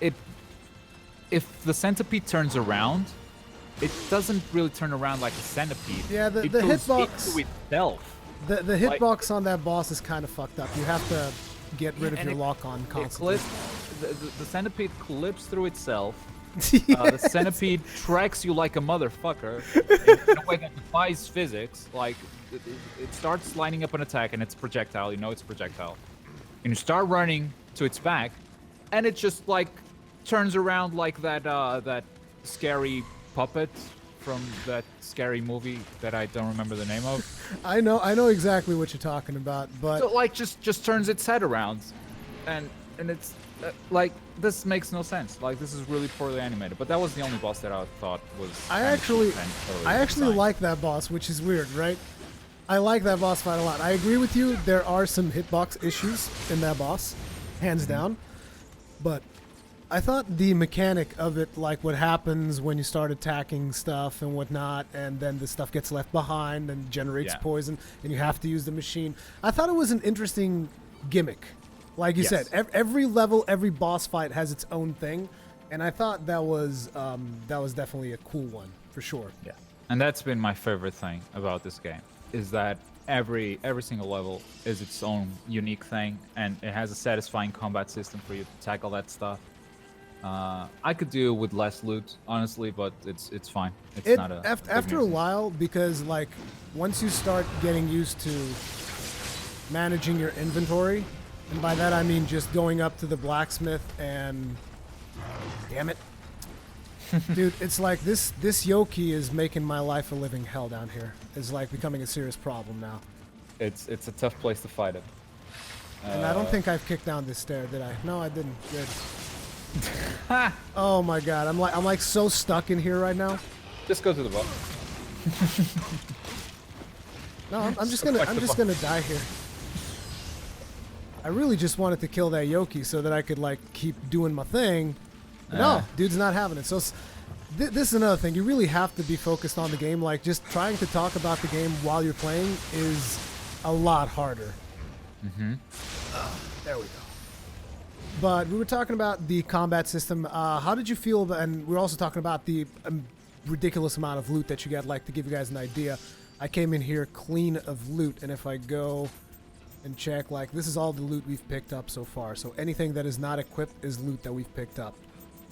if the centipede turns around, it doesn't really turn around like a centipede. Yeah, the it goes hitbox into itself. The hitbox on that boss is kind of fucked up. You have to get rid of And your lock-on constantly. The centipede clips through itself. Yeah. The centipede tracks you like a motherfucker in a way that defies physics. Like, it starts lining up an attack and it's a projectile. You know it's a projectile. And you start running to its back, and it just, like, turns around like that scary puppet from that scary movie that I don't remember the name of. I know exactly what you're talking about, but So, like, just turns its head around, and and it's like this makes no sense. Like this is really poorly animated. But that was the only boss that I thought was. I actually like that boss, which is weird, right? I like that boss fight a lot. I agree with you. There are some hitbox issues in that boss, hands down. But I thought the mechanic of it, like what happens when you start attacking stuff and whatnot, and then the stuff gets left behind and generates poison, and you have to use the machine. I thought it was an interesting gimmick. Like you said, every level, every boss fight has its own thing, and I thought that was definitely a cool one for sure. Yeah, and that's been my favorite thing about this game, is that every single level is its own unique thing, and it has a satisfying combat system for you to tackle that stuff. I could do with less loot, honestly, but it's fine. It's not a after a while, because like once you start getting used to managing your inventory, and by that I mean just going up to the blacksmith and damn it, dude, it's like this Yokai is making my life a living hell down here. It's like becoming a serious problem now. It's a tough place to fight it. And I don't think I've kicked down this stair, did I? No, I didn't. Good. Oh my god, I'm like so stuck in here right now. Just go to the bottom. No, I'm just gonna die here. I really just wanted to kill that Yokai so that I could like keep doing my thing. No, dude's not having it. So this is another thing. You really have to be focused on the game. Like just trying to talk about the game while you're playing is a lot harder. There we go. But we were talking about the combat system. How did you feel about, and we're also talking about the ridiculous amount of loot that you get. Like to give you guys an idea, I came in here clean of loot, and if I go and check, like this is all the loot we've picked up so far. So anything that is not equipped is loot that we've picked up.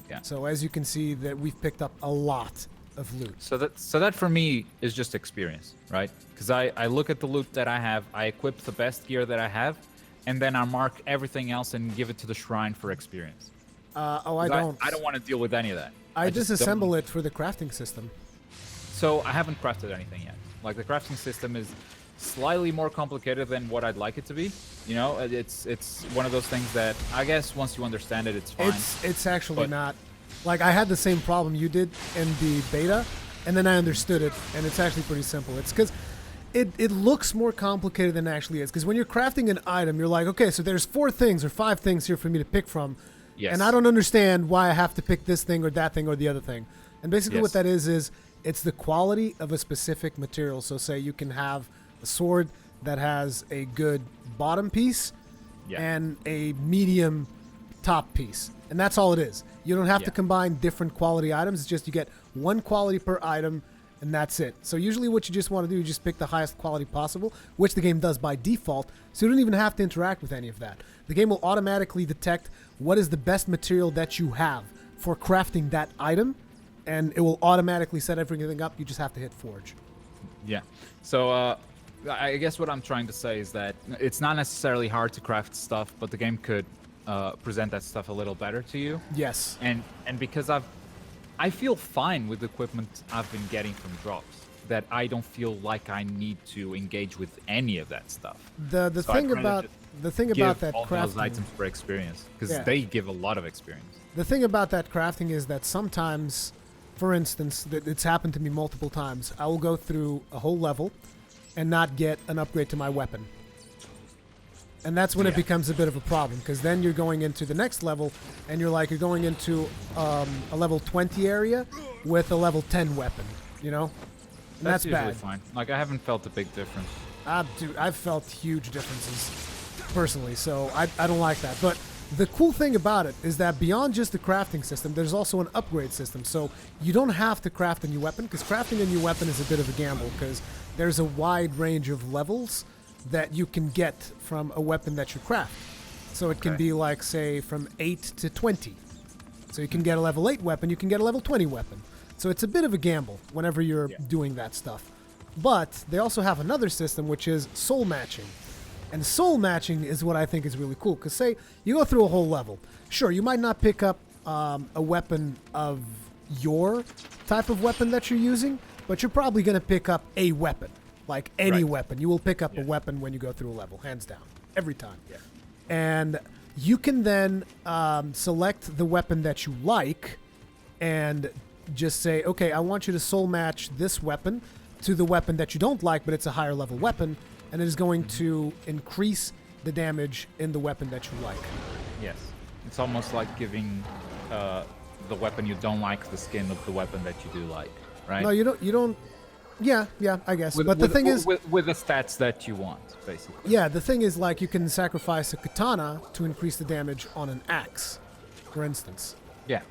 Yeah. So as you can see, that we've picked up a lot of loot. So that for me is just experience, right? Because I look at the loot that I have, I equip the best gear that I have, and then I mark everything else and give it to the shrine for experience. I don't want to deal with any of that. I disassemble it for the crafting system. So I haven't crafted anything yet. Like the crafting system is slightly more complicated than what I'd like it to be. You know, it's one of those things that I guess once you understand it, it's fine. It's actually not. Like I had the same problem you did in the beta, and then I understood it, and it's actually pretty simple. It's because it looks more complicated than it actually is. Because when you're crafting an item, you're like, okay, so there's 4 things or 5 things here for me to pick from, and I don't understand why I have to pick this thing or that thing or the other thing. And basically what that is it's the quality of a specific material. So say you can have a sword that has a good bottom piece and a medium top piece. And that's all it is. You don't have to combine different quality items. It's just you get one quality per item, and that's it. So usually what you just want to do is just pick the highest quality possible, which the game does by default, so you don't even have to interact with any of that. The game will automatically detect what is the best material that you have for crafting that item, and it will automatically set everything up. You just have to hit forge. Yeah. So I guess what I'm trying to say is that it's not necessarily hard to craft stuff, but the game could present that stuff a little better to you. Yes. And because I feel fine with the equipment I've been getting from drops, that I don't feel like I need to engage with any of that stuff. The thing about that all crafting, those items for experience, because they give a lot of experience. The thing about that crafting is that sometimes, for instance, it's happened to me multiple times. I will go through a whole level and not get an upgrade to my weapon. And that's when it becomes a bit of a problem, because then you're going into the next level, and you're going into a level 20 area with a level 10 weapon, you know? And that's usually bad. Fine. Like, I haven't felt a big difference. Dude, I've felt huge differences, personally, so I don't like that. But the cool thing about it is that beyond just the crafting system, there's also an upgrade system. So you don't have to craft a new weapon, because crafting a new weapon is a bit of a gamble, because there's a wide range of levels that you can get from a weapon that you craft. So it can be like, say, from 8 to 20. So you can get a level 8 weapon, you can get a level 20 weapon. So it's a bit of a gamble whenever you're doing that stuff. But they also have another system, which is soul matching. And soul matching is what I think is really cool, because say you go through a whole level. Sure, you might not pick up a weapon of your type of weapon that you're using, but you're probably going to pick up a weapon. Like any weapon. You will pick up a weapon when you go through a level, hands down. Every time. Yeah. And you can then select the weapon that you like and just say, okay, I want you to soul match this weapon to the weapon that you don't like, but it's a higher level weapon, and it is going to increase the damage in the weapon that you like. Yes. It's almost like giving the weapon you don't like the skin of the weapon that you do like, right? No, you don't. Yeah, I guess. But the thing is, with the stats that you want, basically. Yeah, the thing is, like, you can sacrifice a katana to increase the damage on an axe, for instance. Yeah.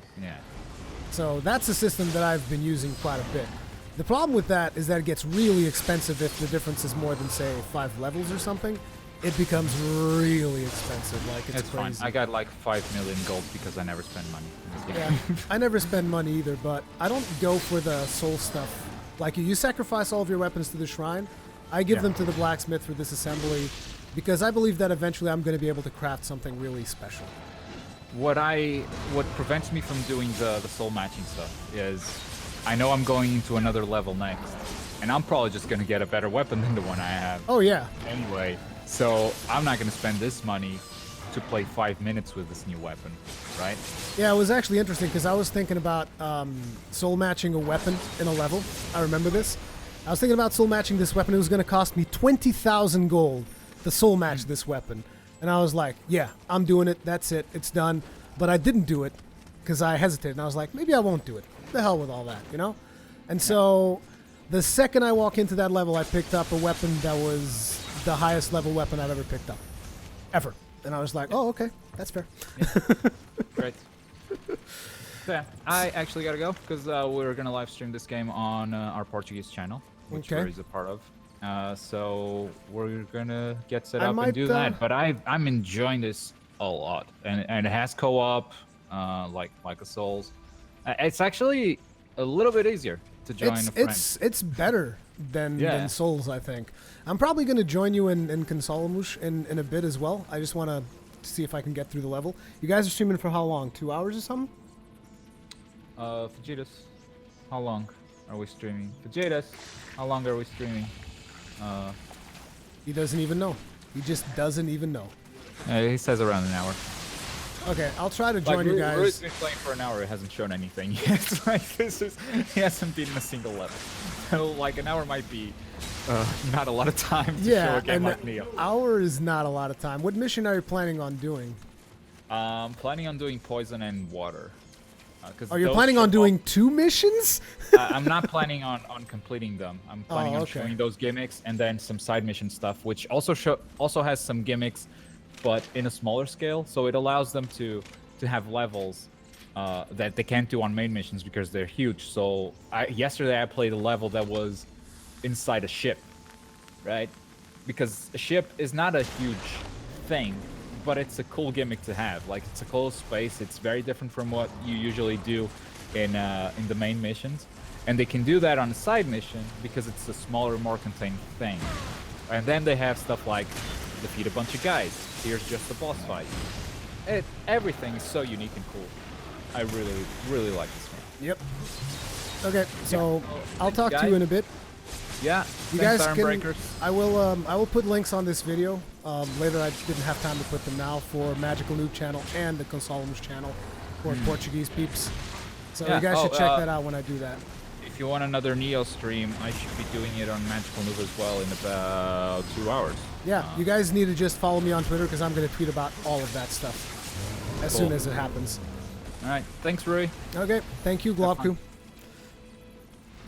So that's a system that I've been using quite a bit. The problem with that is that it gets really expensive if the difference is more than, say, 5 levels or something. It becomes really expensive. Like, it's crazy. Fine. I got like 5 million gold because I never spend money in this game. Yeah, I never spend money either, but I don't go for the soul stuff. Like, you sacrifice all of your weapons to the shrine. I give them to the blacksmith for this assembly because I believe that eventually I'm going to be able to craft something really special. What prevents me from doing the soul matching stuff is I know I'm going into another level next, and I'm probably just going to get a better weapon than the one I have. Oh, yeah. Anyway, so I'm not going to spend this money to play 5 minutes with this new weapon, right? Yeah, it was actually interesting because I was thinking about soul matching a weapon in a level. I remember this. I was thinking about soul matching this weapon. It was going to cost me 20,000 gold to soul match this weapon. And I was like, yeah, I'm doing it. That's it. It's done. But I didn't do it because I hesitated. And I was like, maybe I won't do it. The hell with all that, you know? And so the second I walk into that level, I picked up a weapon that was the highest level weapon I've ever picked up. Ever. And I was like, oh, okay. That's fair. Yeah. Great. Yeah, I actually gotta go because we're gonna live stream this game on our Portuguese channel, which Rory's a part of. So we're gonna get set up and do that. But I'm enjoying this a lot, and it has co-op, like a Souls. It's actually a little bit easier to join a friend. It's better than Souls, I think. I'm probably gonna join you in Consolamos in a bit as well. I just want to see if I can get through the level. You guys are streaming for how long? 2 hours or something? Fajitas, how long are we streaming? Fajitas, how long are we streaming? He doesn't even know. He just doesn't even know. He says around an hour. Okay, I'll try to join you guys. Rory's been playing for an hour. It hasn't shown anything yet. Like he hasn't beaten a single level. So like an hour might be not a lot of time to show a game like Nioh. Hour is not a lot of time. What mission are you planning on doing? Planning on doing poison and water. Are you planning on doing 2 missions? I'm not planning on completing them. I'm planning on showing those gimmicks and then some side mission stuff, which also has some gimmicks, but in a smaller scale. So it allows them to have levels that they can't do on main missions because they're huge. So yesterday I played a level that was inside a ship, right? Because a ship is not a huge thing, but it's a cool gimmick to have. Like, it's a closed space. It's very different from what you usually do in the main missions. And they can do that on a side mission because it's a smaller, more contained thing. And then they have stuff like defeat a bunch of guys. Here's just the boss fight. Everything is so unique and cool. I really, really like this game. Yep. Okay, so I'll talk to you in a bit. Yeah, you guys can. I will put links on this video later. I didn't have time to put them now for Magical Noob channel and the Consolamos channel for Portuguese peeps. So you guys should check that out when I do that. If you want another Nioh stream, I should be doing it on Magical Noob as well in about 2 hours. Yeah, you guys need to just follow me on Twitter because I'm going to tweet about all of that stuff as soon as it happens. All right, thanks, Rui. Okay, thank you, Globku.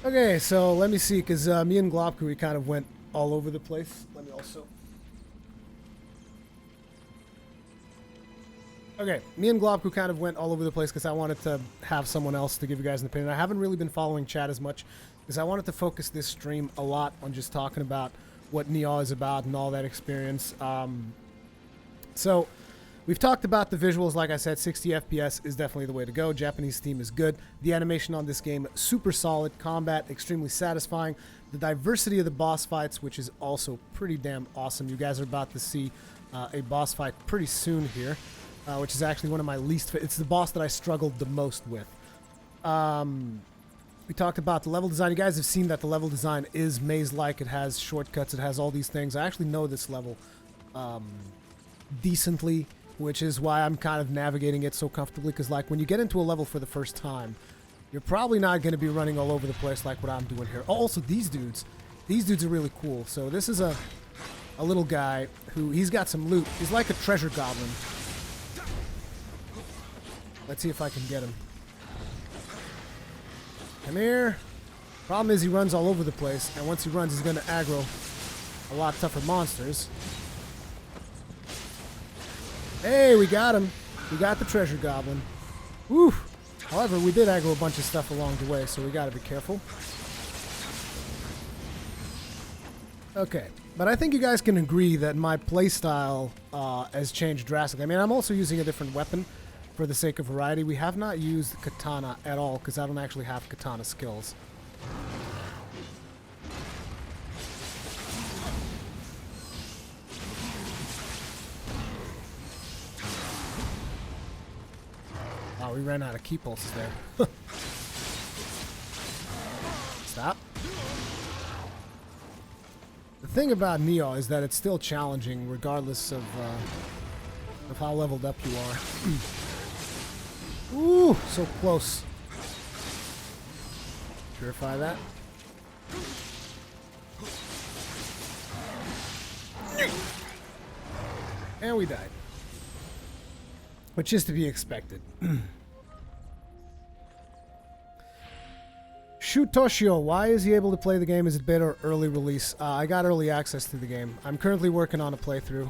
Okay, so let me see, because me and Globku, we kind of went all over the place. Let me also... Okay, me and Globku kind of went all over the place because I wanted to have someone else to give you guys an opinion. I haven't really been following chat as much because I wanted to focus this stream a lot on just talking about what Nioh is about and all that experience. So... We've talked about the visuals. Like I said, 60 FPS is definitely the way to go. Japanese theme is good. The animation on this game, super solid. Combat, extremely satisfying. The diversity of the boss fights, which is also pretty damn awesome. You guys are about to see a boss fight pretty soon here, which is actually one of my least... It's the boss that I struggled the most with. We talked about the level design. You guys have seen that the level design is maze-like. It has shortcuts. It has all these things. I actually know this level decently. which is why I'm kind of navigating it so comfortably, because like when you get into a level for the first time, you're probably not going to be running all over the place like what I'm doing here. Oh, also, these dudes are really cool. So this is a little guy who, he's got some loot. He's like a treasure goblin. Let's see if I can get him. Come here. Problem is he runs all over the place, and once he runs, he's going to aggro a lot tougher monsters. Hey, we got him. We got the treasure goblin. Woo! However, we did aggro a bunch of stuff along the way, so we got to be careful. Okay, but I think you guys can agree that my playstyle has changed drastically. I mean, I'm also using a different weapon for the sake of variety. We have not used katana at all, because I don't actually have katana skills. Oh, we ran out of key pulses there. Stop. The thing about Nioh is that it's still challenging regardless of how leveled up you are. Ooh, so close. Purify that. And we died. Which is to be expected. Shutoshio, why is he able to play the game? Is it beta or early release? I got early access to the game. I'm currently working on a playthrough,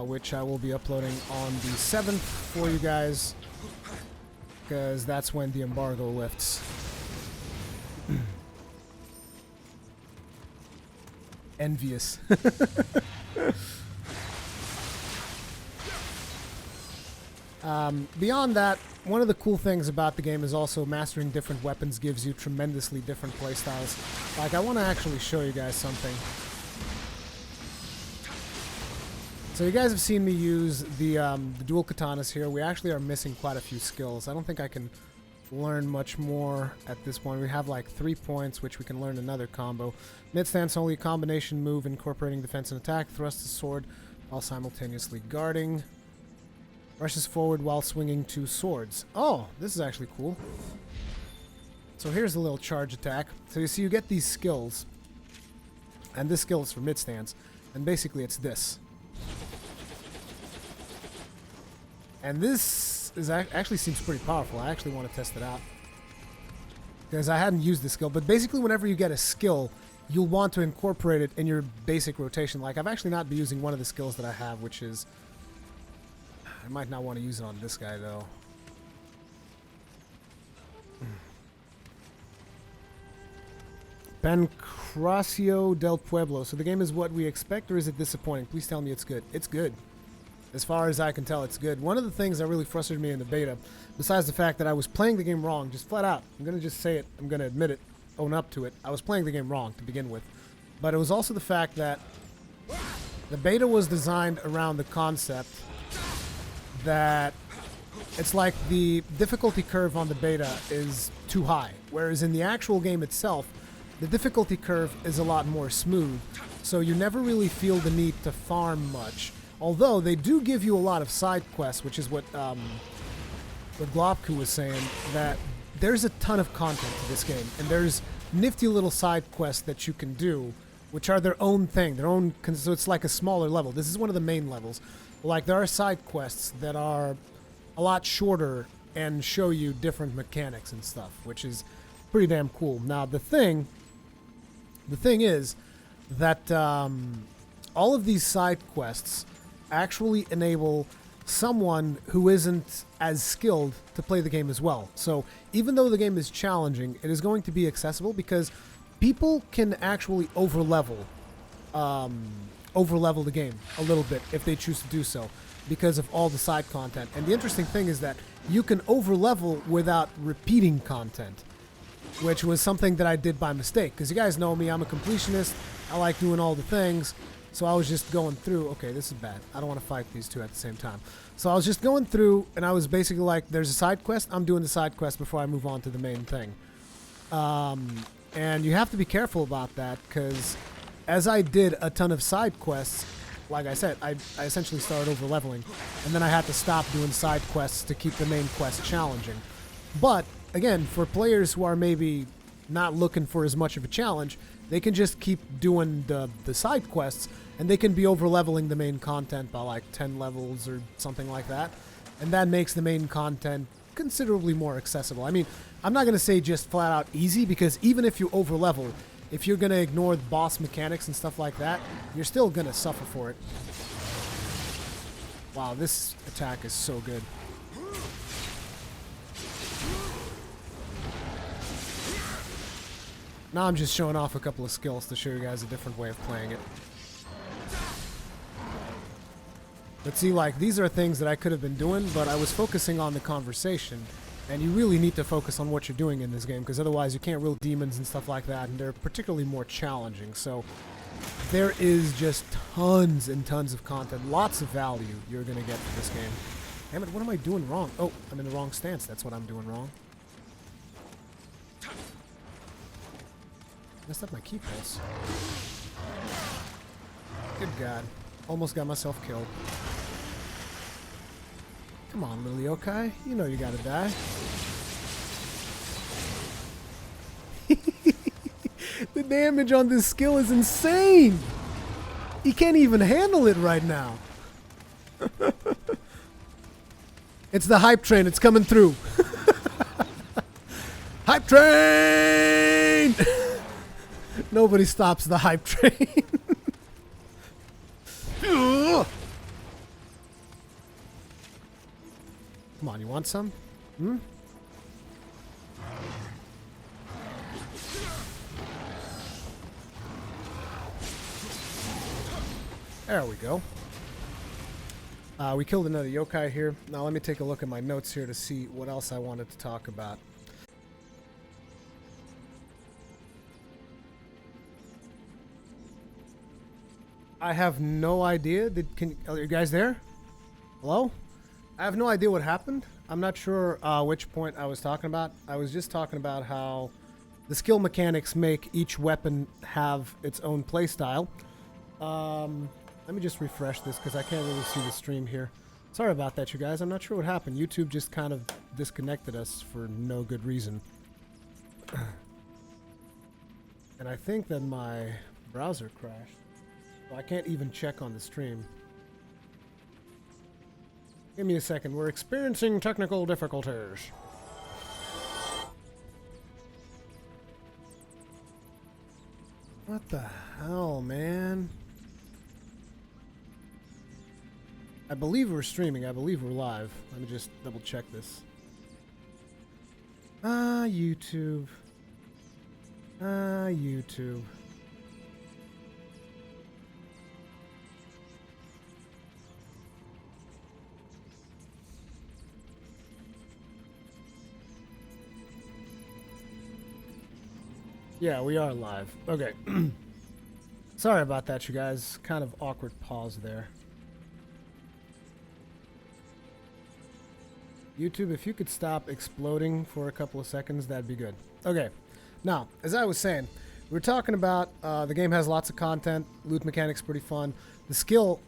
which I will be uploading on the 7th for you guys, because that's when the embargo lifts. Envious. Beyond that, one of the cool things about the game is also mastering different weapons gives you tremendously different playstyles. Like, I want to actually show you guys something. So you guys have seen me use the dual katanas here. We actually are missing quite a few skills. I don't think I can learn much more at this point. We have like 3 points, which we can learn another combo. Mid stance only, combination move incorporating defense and attack. Thrust the sword while simultaneously guarding. Rushes forward while swinging 2 swords. Oh, this is actually cool. So here's a little charge attack. So you see you get these skills. And this skill is for mid stance. And basically it's this. And this is actually seems pretty powerful. I actually want to test it out. Because I hadn't used this skill. But basically whenever you get a skill, you'll want to incorporate it in your basic rotation. Like, I've actually not been using one of the skills that I have, which is... I might not want to use it on this guy, though. Pancracio del Pueblo. So the game is what we expect, or is it disappointing? Please tell me it's good. It's good. As far as I can tell, it's good. One of the things that really frustrated me in the beta, besides the fact that I was playing the game wrong, just flat out, I'm going to just say it, I'm going to admit it, own up to it, I was playing the game wrong to begin with. But it was also the fact that the beta was designed around the concept that it's like the difficulty curve on the beta is too high, whereas in the actual game itself, the difficulty curve is a lot more smooth, so you never really feel the need to farm much. Although they do give you a lot of side quests, which is what Globku was saying, that there's a ton of content to this game, and there's nifty little side quests that you can do, which are their own thing, their own. So it's like a smaller level. This is one of the main levels. Like, there are side quests that are a lot shorter and show you different mechanics and stuff, which is pretty damn cool. Now, the thing is that all of these side quests actually enable someone who isn't as skilled to play the game as well. So even though the game is challenging, it is going to be accessible because people can actually overlevel the game a little bit if they choose to do so because of all the side content. And the interesting thing is that you can overlevel without repeating content, which was something that I did by mistake. Because you guys know me, I'm a completionist. I like doing all the things. So I was just going through, okay, this is bad. I don't want to fight these two at the same time. So I was just going through, and I was basically like, there's a side quest. I'm doing the side quest before I move on to the main thing. And you have to be careful about that, because as I did a ton of side quests, like I said, I essentially started over leveling, and then I had to stop doing side quests to keep the main quest challenging. But again, for players who are maybe not looking for as much of a challenge, they can just keep doing the side quests, and they can be over leveling the main content by like 10 levels or something like that, and that makes the main content considerably more accessible. I mean, I'm not going to say just flat out easy, because even if you over level, if you're going to ignore the boss mechanics and stuff like that, you're still going to suffer for it. Wow, this attack is so good. Now I'm just showing off a couple of skills to show you guys a different way of playing it. But see, like, these are things that I could have been doing, but I was focusing on the conversation. And you really need to focus on what you're doing in this game, because otherwise you can't reel demons and stuff like that, and they're particularly more challenging. So there is just tons and tons of content, lots of value you're going to get from this game. Damn it, what am I doing wrong? Oh, I'm in the wrong stance. That's what I'm doing wrong. Messed up my key pulse. Good God. Almost got myself killed. Come on, little Yokai. You know you gotta die. The damage on this skill is insane! He can't even handle it right now. It's the hype train. It's coming through. Hype train! Nobody stops the hype train. Come on, you want some? Hmm? There we go. We killed another yokai here. Now let me take a look at my notes here to see what else I wanted to talk about. I have no idea. Are you guys there? Hello? I have no idea what happened. I'm not sure which point I was talking about. I was just talking about how the skill mechanics make each weapon have its own playstyle. Let me just refresh this because I can't really see the stream here. Sorry about that, you guys. I'm not sure what happened. YouTube just kind of disconnected us for no good reason. And I think that my browser crashed. So I can't even check on the stream. Give me a second. We're experiencing technical difficulties. What the hell, man? I believe we're streaming. I believe we're live. Let me just double check this. YouTube. YouTube. Yeah, we are live. Okay. Sorry about that, you guys. Kind of awkward pause there. YouTube, if you could stop exploding for a couple of seconds, that'd be good. Okay. Now, as I was saying, we're talking about the game has lots of content. Loot mechanics pretty fun. The skill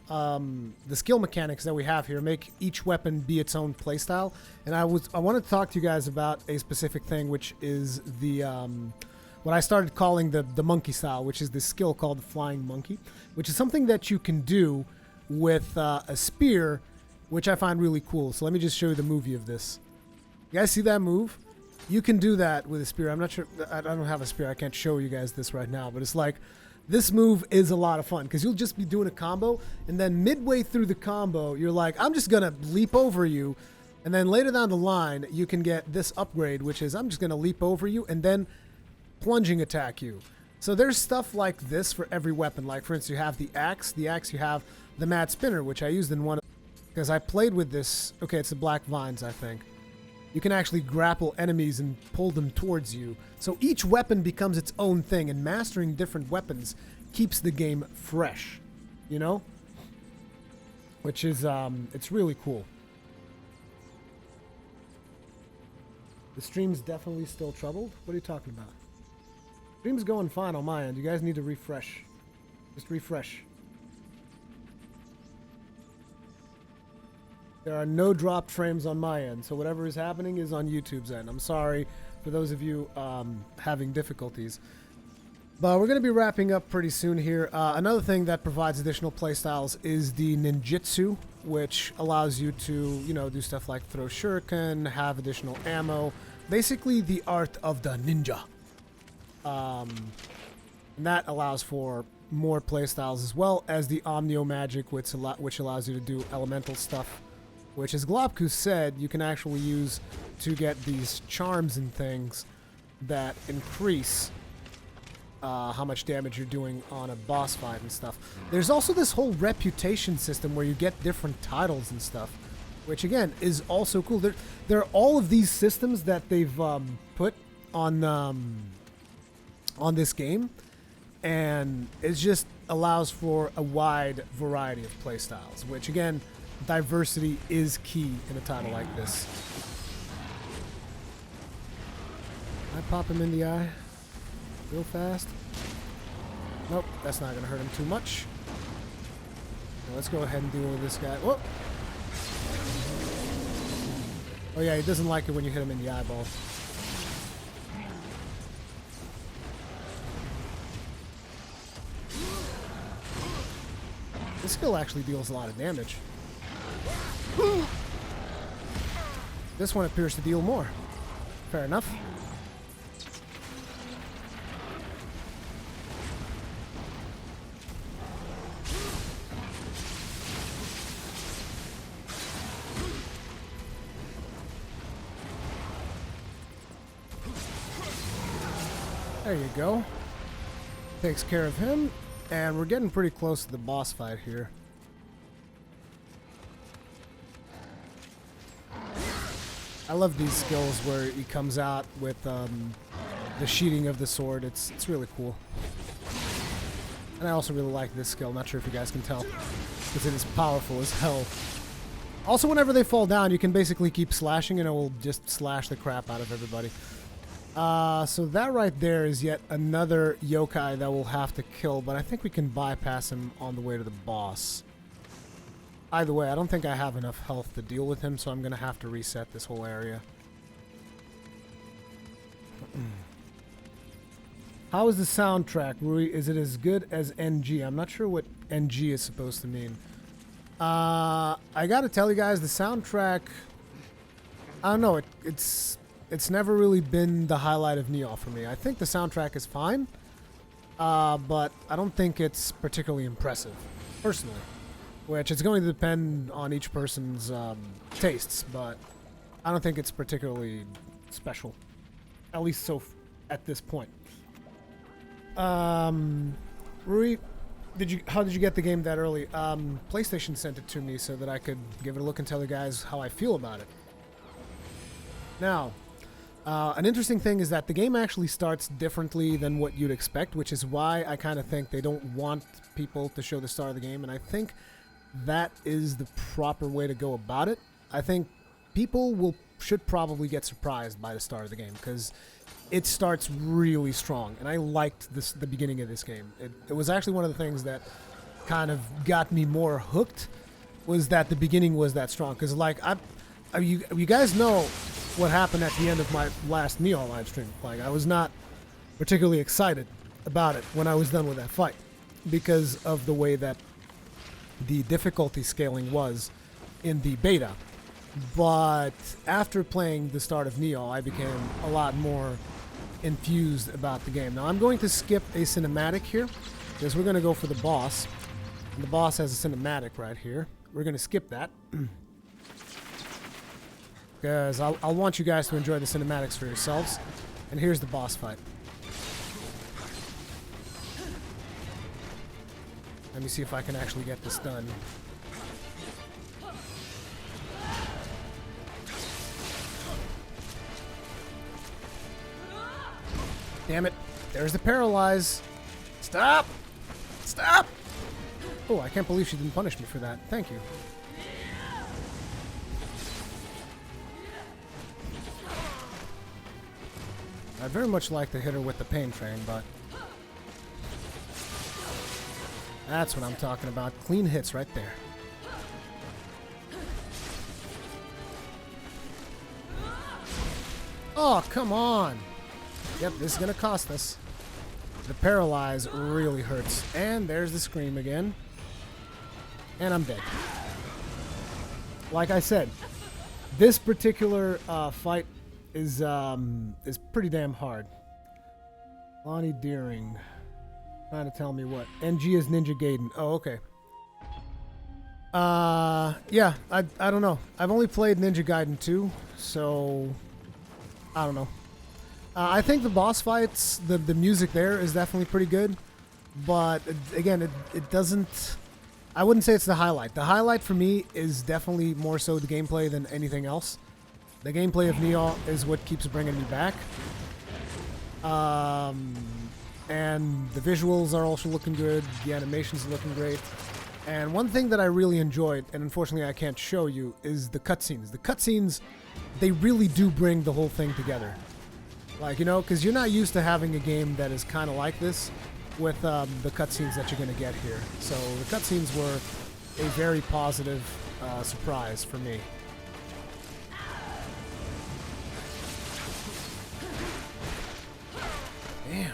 mechanics that we have here make each weapon be its own playstyle. And I wanted to talk to you guys about a specific thing, which is the what I started calling the monkey style, which is this skill called the flying monkey, which is something that you can do with a spear, which I find really cool. So let me just show you the movie of this. You guys see that move? You can do that with a spear. I'm not sure. I don't have a spear. I can't show you guys this right now. But it's like, this move is a lot of fun because you'll just be doing a combo. And then midway through the combo, you're like, I'm just going to leap over you. And then later down the line, you can get this upgrade, which is I'm just going to leap over you and then plunging attack you. So there's stuff like this for every weapon. Like, for instance, you have the axe. The axe, you have the mad spinner, which I used in one. Because I played with this. Okay, it's the black vines, I think. You can actually grapple enemies and pull them towards you. So each weapon becomes its own thing, and mastering different weapons keeps the game fresh. You know? Which is, it's really cool. The stream's definitely still troubled? What are you talking about? Stream's going fine on my end. You guys need to refresh. Just refresh. There are no dropped frames on my end, so whatever is happening is on YouTube's end. I'm sorry for those of you having difficulties. But we're going to be wrapping up pretty soon here. Another thing that provides additional playstyles is the ninjutsu, which allows you to, you know, do stuff like throw shuriken, have additional ammo. Basically the art of the ninja. And that allows for more playstyles, as well as the Omnio magic, which allows you to do elemental stuff, which, as Globku said, you can actually use to get these charms and things that increase how much damage you're doing on a boss fight and stuff. There's also this whole reputation system where you get different titles and stuff, which again is also cool. There are all of these systems that they've put on this game, and it just allows for a wide variety of playstyles, which again, diversity is key in a title like this. I pop him in the eye real fast. Nope, that's not going to hurt him too much. Now let's go ahead and deal with this guy. Whoa! Oh yeah, he doesn't like it when you hit him in the eyeball. This skill actually deals a lot of damage. This one appears to deal more. Fair enough. There you go. Takes care of him, and we're getting pretty close to the boss fight here. I love these skills where he comes out with the sheathing of the sword. It's really cool. And I also really like this skill. Not sure if you guys can tell, because it is powerful as hell. Also, whenever they fall down, you can basically keep slashing and it will just slash the crap out of everybody. So that right there is yet another yokai that we'll have to kill, but I think we can bypass him on the way to the boss. Either way, I don't think I have enough health to deal with him, so I'm going to have to reset this whole area. How is the soundtrack, Rui? Is it as good as NG? I'm not sure what NG is supposed to mean. I gotta tell you guys, the soundtrack, I don't know, it's never really been the highlight of Nioh for me. I think the soundtrack is fine, but I don't think it's particularly impressive, personally. Which it's going to depend on each person's tastes, but I don't think it's particularly special. At least so at this point. Rui, how did you get the game that early? PlayStation sent it to me so that I could give it a look and tell you guys how I feel about it. Now, an interesting thing is that the game actually starts differently than what you'd expect, which is why I kind of think they don't want people to show the start of the game, and I think that is the proper way to go about it. I think people should probably get surprised by the start of the game, because it starts really strong, and I liked the beginning of this game. It was actually one of the things that kind of got me more hooked, was that the beginning was that strong. Because like you guys know what happened at the end of my last Nioh live stream. Like, I was not particularly excited about it when I was done with that fight, because of the way that the difficulty scaling was in the beta. But after playing the start of Nioh, I became a lot more infused about the game. Now I'm going to skip a cinematic here, because we're going to go for the boss. And the boss has a cinematic right here. We're going to skip that, because I'll want you guys to enjoy the cinematics for yourselves. And here's the boss fight. Let me see if I can actually get this done. Damn it. There's the paralyze. Stop! Stop! Oh, I can't believe she didn't punish me for that. Thank you. I'd very much like to hit her with the pain train, but that's what I'm talking about. Clean hits right there. Oh, come on. Yep, this is going to cost us. The paralyze really hurts. And there's the scream again. And I'm dead. Like I said, this particular fight is pretty damn hard. Lonnie Deering. Trying to tell me what. NG is Ninja Gaiden. Oh, okay. Yeah, I don't know. I've only played Ninja Gaiden 2, so I don't know. I think the boss fights, the music there is definitely pretty good, but again, it doesn't. I wouldn't say it's the highlight. The highlight for me is definitely more so the gameplay than anything else. The gameplay of Nioh is what keeps bringing me back. And the visuals are also looking good. The animations are looking great. And one thing that I really enjoyed, and unfortunately I can't show you, is the cutscenes. The cutscenes, they really do bring the whole thing together. Like, you know, because you're not used to having a game that is kind of like this with the cutscenes that you're going to get here. So the cutscenes were a very positive surprise for me. Damn.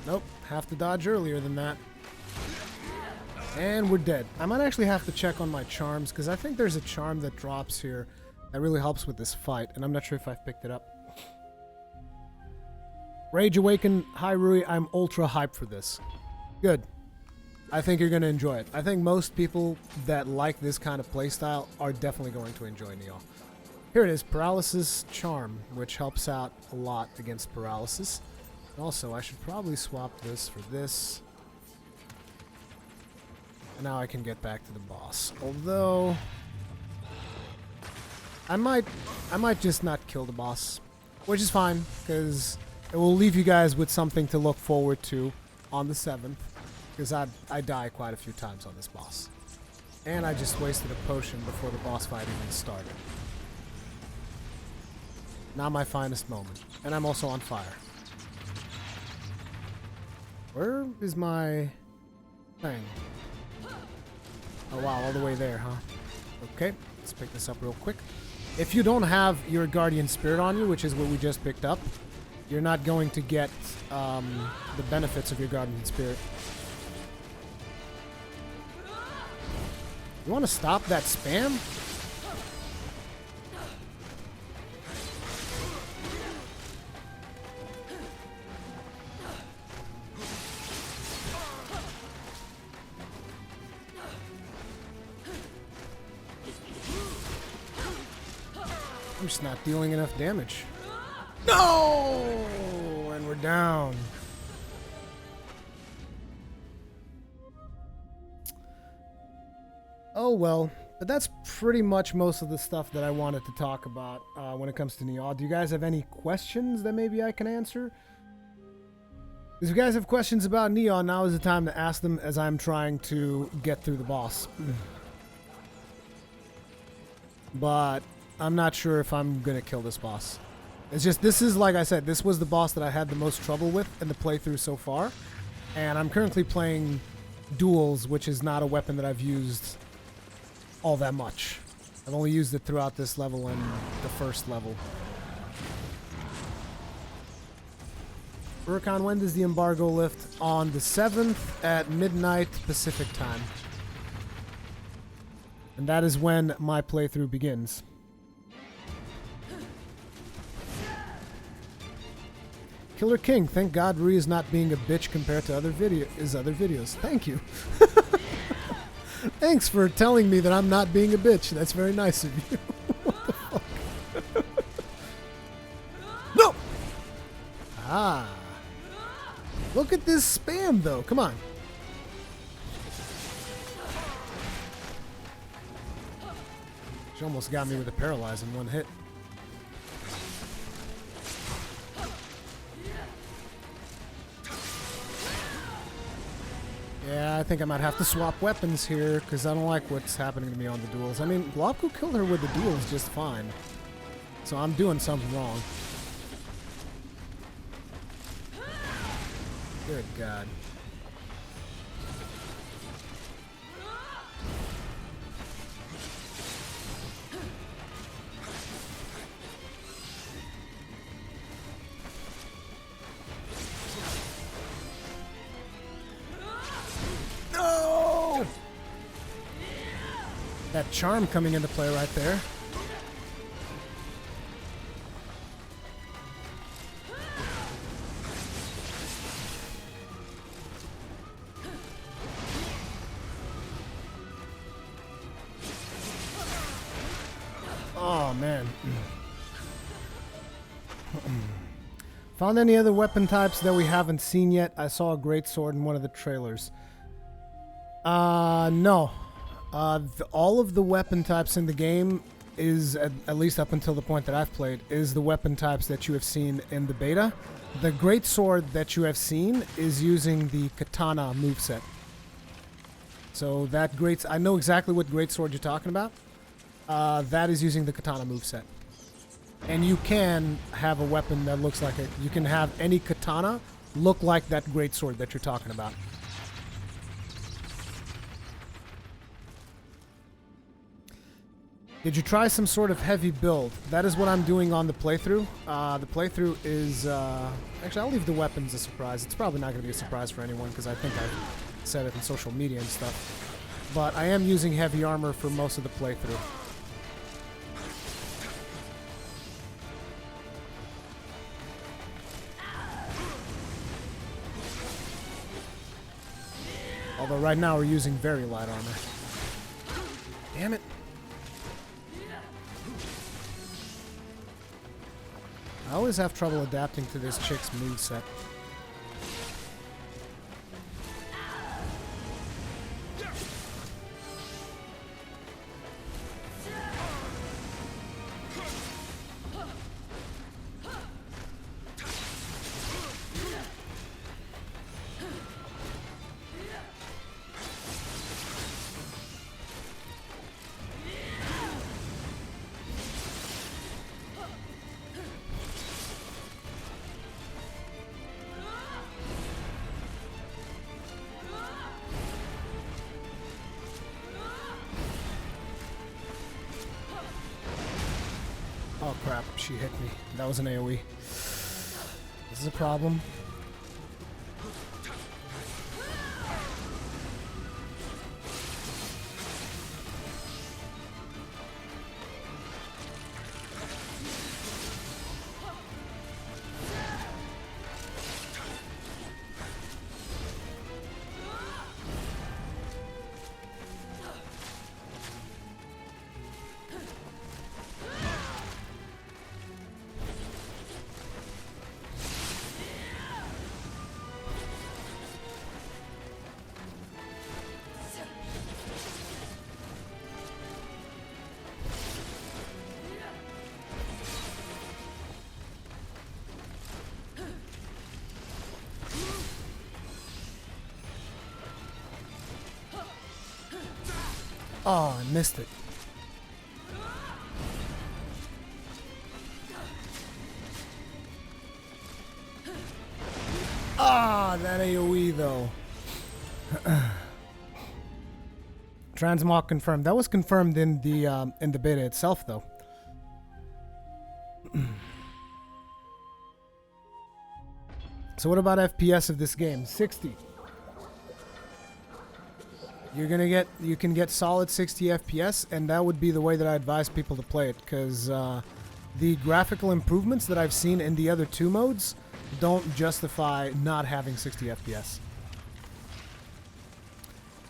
Nope, have to dodge earlier than that. And we're dead. I might actually have to check on my charms, because I think there's a charm that drops here that really helps with this fight, and I'm not sure if I've picked it up. Rage Awaken, hi Rui, I'm ultra hyped for this. Good. I think you're going to enjoy it. I think most people that like this kind of playstyle are definitely going to enjoy Nioh. Here it is, Paralysis Charm, which helps out a lot against paralysis. Also, I should probably swap this for this. And now I can get back to the boss. Although I might just not kill the boss, which is fine, because it will leave you guys with something to look forward to on the 7th, because I die quite a few times on this boss. And I just wasted a potion before the boss fight even started. Not my finest moment. And I'm also on fire. Where is my thing? Oh wow, all the way there, huh? Okay, let's pick this up real quick. If you don't have your Guardian Spirit on you, which is what we just picked up, you're not going to get the benefits of your Guardian Spirit. You want to stop that spam? I'm just not dealing enough damage. No! And we're down. Oh well, but that's pretty much most of the stuff that I wanted to talk about when it comes to Nioh. Do you guys have any questions that maybe I can answer? If you guys have questions about Nioh, now is the time to ask them as I'm trying to get through the boss. But I'm not sure if I'm gonna kill this boss. It's just, this is, like I said, this was the boss that I had the most trouble with in the playthrough so far. And I'm currently playing duels, which is not a weapon that I've used all that much. I've only used it throughout this level and the first level. Urcon, when does the embargo lift? On the 7th at midnight Pacific time. And that is when my playthrough begins. Killer King, thank God Rui is not being a bitch compared to his other videos. Thank you. Thanks for telling me that I'm not being a bitch. That's very nice of you. What the fuck? No! Ah. Look at this spam, though. Come on. She almost got me with a paralyze in one hit. Yeah, I think I might have to swap weapons here, because I don't like what's happening to me on the duels. I mean, Globku killed her with the duels just fine. So I'm doing something wrong. Good God. That charm coming into play right there. Oh, man. Found any other weapon types that we haven't seen yet? I saw a great sword in one of the trailers. No. All of the weapon types in the game is, at least up until the point that I've played, is the weapon types that you have seen in the beta. The great sword that you have seen is using the katana moveset. So that I know exactly what great sword you're talking about. That is using the katana moveset. And you can have a weapon that looks like it. You can have any katana look like that great sword that you're talking about. Did you try some sort of heavy build? That is what I'm doing on the playthrough. The playthrough is... actually, I'll leave the weapons a surprise. It's probably not going to be a surprise for anyone because I think I've said it in social media and stuff. But I am using heavy armor for most of the playthrough. Although right now we're using very light armor. Damn it. I always have trouble adapting to this chick's moveset. Oh crap, she hit me. That was an AoE. This is a problem. Oh, I missed it. Ah, that AoE though. Transmog confirmed. That was confirmed in the beta itself though. So what about FPS of this game? 60. You can get solid 60 FPS, and that would be the way that I advise people to play it, because the graphical improvements that I've seen in the other two modes don't justify not having 60 FPS.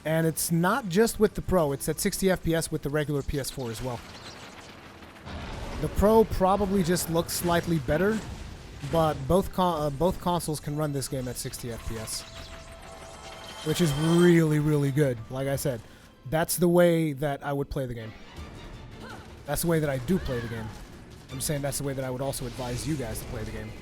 And it's not just with the Pro, it's at 60 FPS with the regular PS4 as well. The Pro probably just looks slightly better, but both consoles can run this game at 60 FPS. Which is really, really good. Like I said, that's the way that I would play the game. That's the way that I do play the game. I'm saying that's the way that I would also advise you guys to play the game.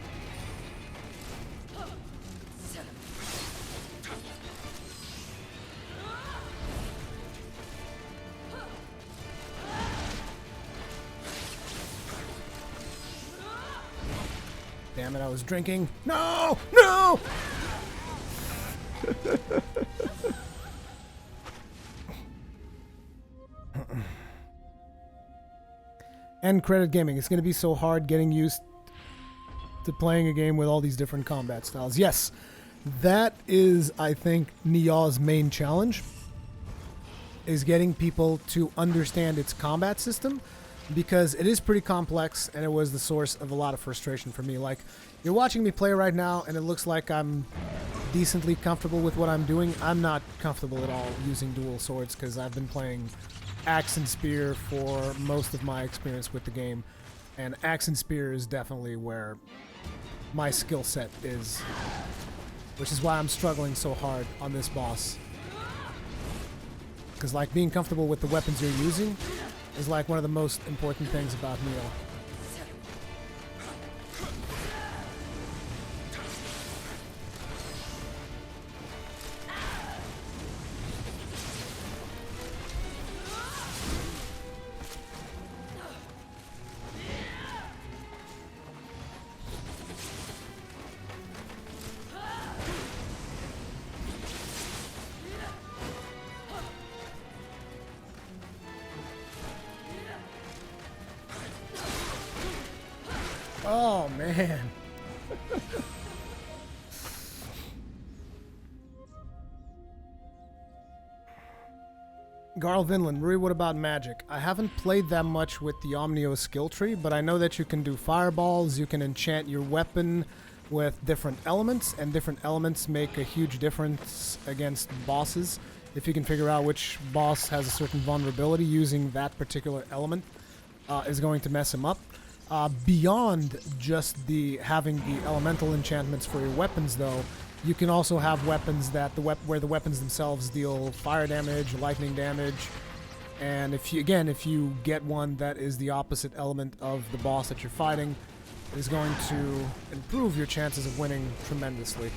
Damn it, I was drinking. No! No! End credit gaming. It's going to be so hard getting used to playing a game with all these different combat styles. Yes, that is, I think, Nioh's main challenge. is getting people to understand its combat system, because it is pretty complex, and it was the source of a lot of frustration for me. Like, you're watching me play right now, and it looks like I'm decently comfortable with what I'm doing. I'm not comfortable at all using dual swords, because I've been playing axe and spear for most of my experience with the game, and axe and spear is definitely where my skill set is, which is why I'm struggling so hard on this boss. Because, like, being comfortable with the weapons you're using is like one of the most important things about Nioh. Oh, man. Garl Vinland, Rui, what about magic? I haven't played that much with the Omnio skill tree, but I know that you can do fireballs, you can enchant your weapon with different elements, and different elements make a huge difference against bosses. If you can figure out which boss has a certain vulnerability, using that particular element is going to mess him up. Beyond just having the elemental enchantments for your weapons, though, you can also have weapons that where the weapons themselves deal fire damage, lightning damage, and if you get one that is the opposite element of the boss that you're fighting, it is going to improve your chances of winning tremendously.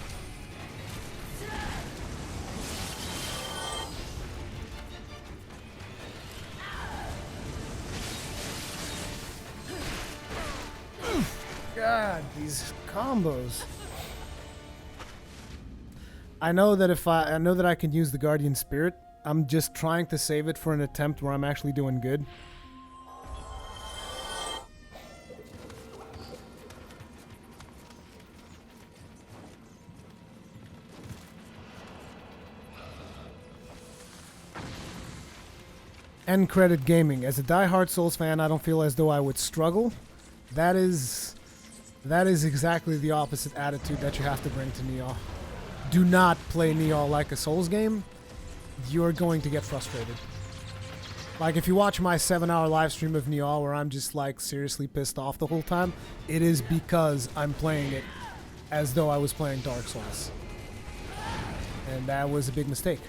God, these combos. I know that I know that I can use the Guardian Spirit. I'm just trying to save it for an attempt where I'm actually doing good. End credit gaming. As a die-hard Souls fan, I don't feel as though I would struggle. That is exactly the opposite attitude that you have to bring to Nioh. Do not play Nioh like a Souls game. You're going to get frustrated. Like, if you watch my 7-hour live stream of Nioh where I'm just, like, seriously pissed off the whole time, it is because I'm playing it as though I was playing Dark Souls. And that was a big mistake.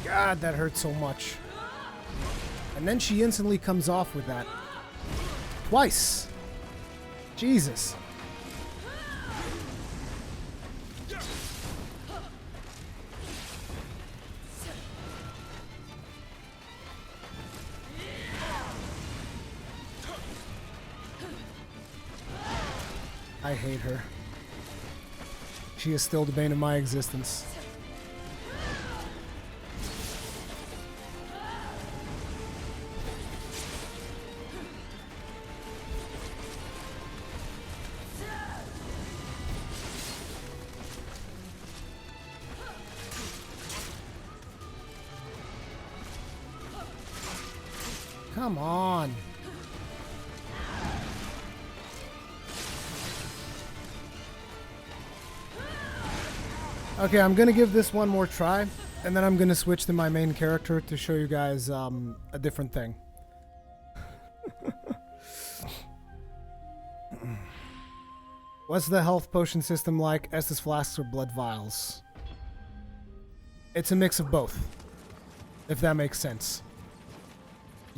God, that hurt so much. And then she instantly comes off with that. Twice. Jesus. I hate her. She is still the bane of my existence. Come on. Okay, I'm gonna give this one more try, and then I'm gonna switch to my main character to show you guys a different thing. What's the health potion system like? Estus flasks or blood vials? It's a mix of both, if that makes sense.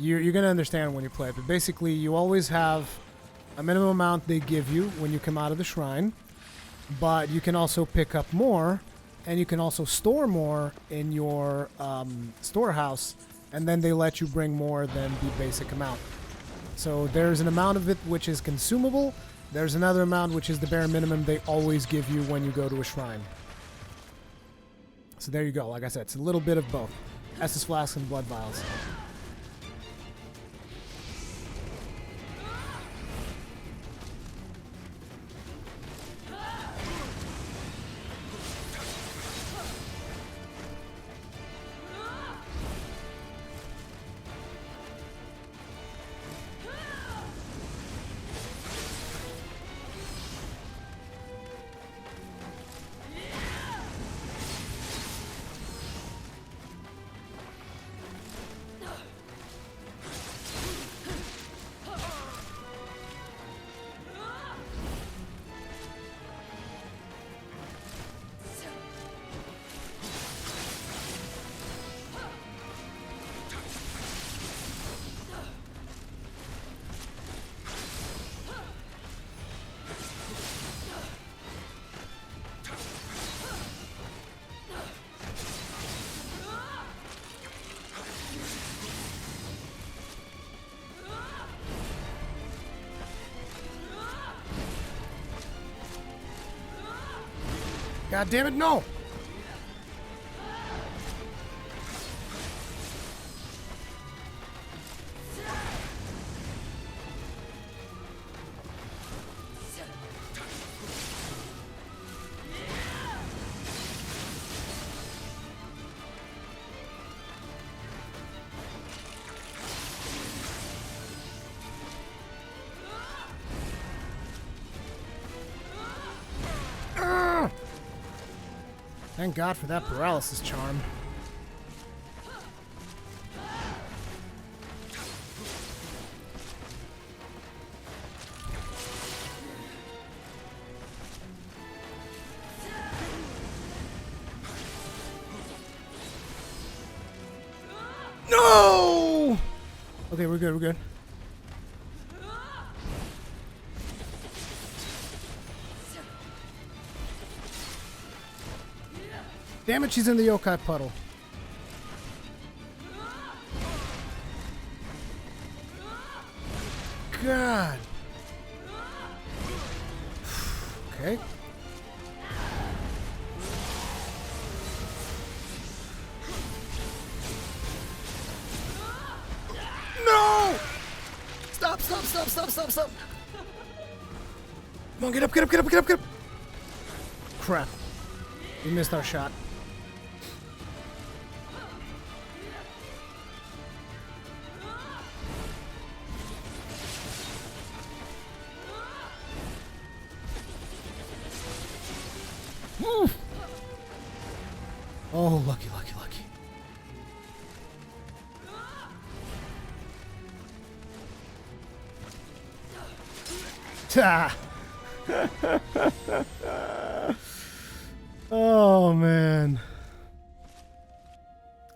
You're going to understand when you play it, but basically you always have a minimum amount they give you when you come out of the shrine, but you can also pick up more, and you can also store more in your storehouse and then they let you bring more than the basic amount. So there's an amount of it which is consumable. There's another amount which is the bare minimum they always give you when you go to a shrine. So there you go. Like I said, it's a little bit of both. Estus Flasks and Blood Vials. God damn it, no! Thank God for that paralysis charm. No! Okay, we're good, we're good. Damn it, she's in the yokai puddle. God. Okay. No! Stop, stop, stop, stop, stop, stop. Come on, get up, get up, get up, get up, get up. Crap. We missed our shot. Woo! Oh, lucky, lucky, lucky. Ta! Oh, man.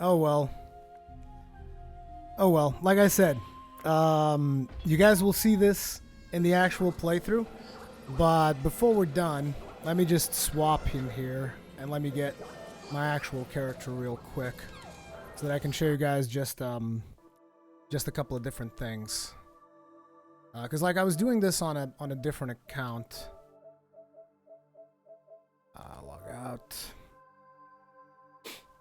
Oh, well. Oh, well. Like I said, you guys will see this in the actual playthrough. But before we're done, let me just swap in here and let me get my actual character real quick so that I can show you guys just a couple of different things. Because like I was doing this on a different account. Log out.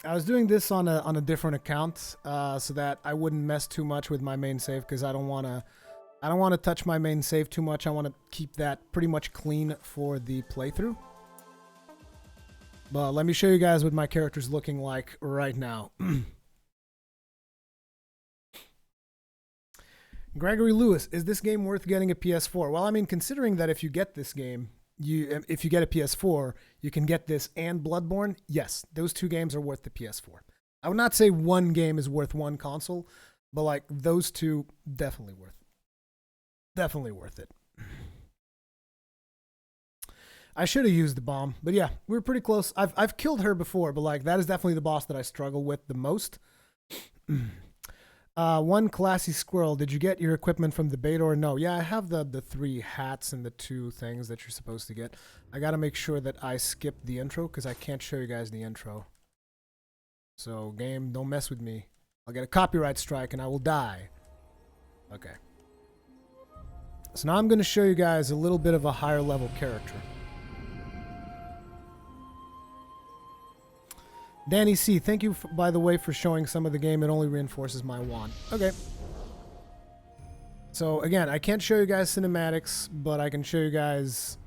I was doing this on a different account so that I wouldn't mess too much with my main save because I don't want to touch my main save too much. I want to keep that pretty much clean for the playthrough. But let me show you guys what my character's looking like right now. Gregory Lewis, is this game worth getting a PS4? Well, I mean, considering that if you get this game, if you get a PS4, you can get this and Bloodborne. Yes, those two games are worth the PS4. I would not say one game is worth one console, but like those two, definitely worth it. I should have used the bomb, but yeah, we were pretty close. I've killed her before, but like that is definitely the boss that I struggle with the most. One classy squirrel. Did you get your equipment from the beta or no? Yeah, I have the 3 hats and the 2 things that you're supposed to get. I gotta make sure that I skip the intro because I can't show you guys the intro. So game, don't mess with me. I'll get a copyright strike and I will die. Okay. So now I'm going to show you guys a little bit of a higher level character. Danny C, thank you, by the way, for showing some of the game. It only reinforces my want. Okay. So, again, I can't show you guys cinematics, but I can show you guys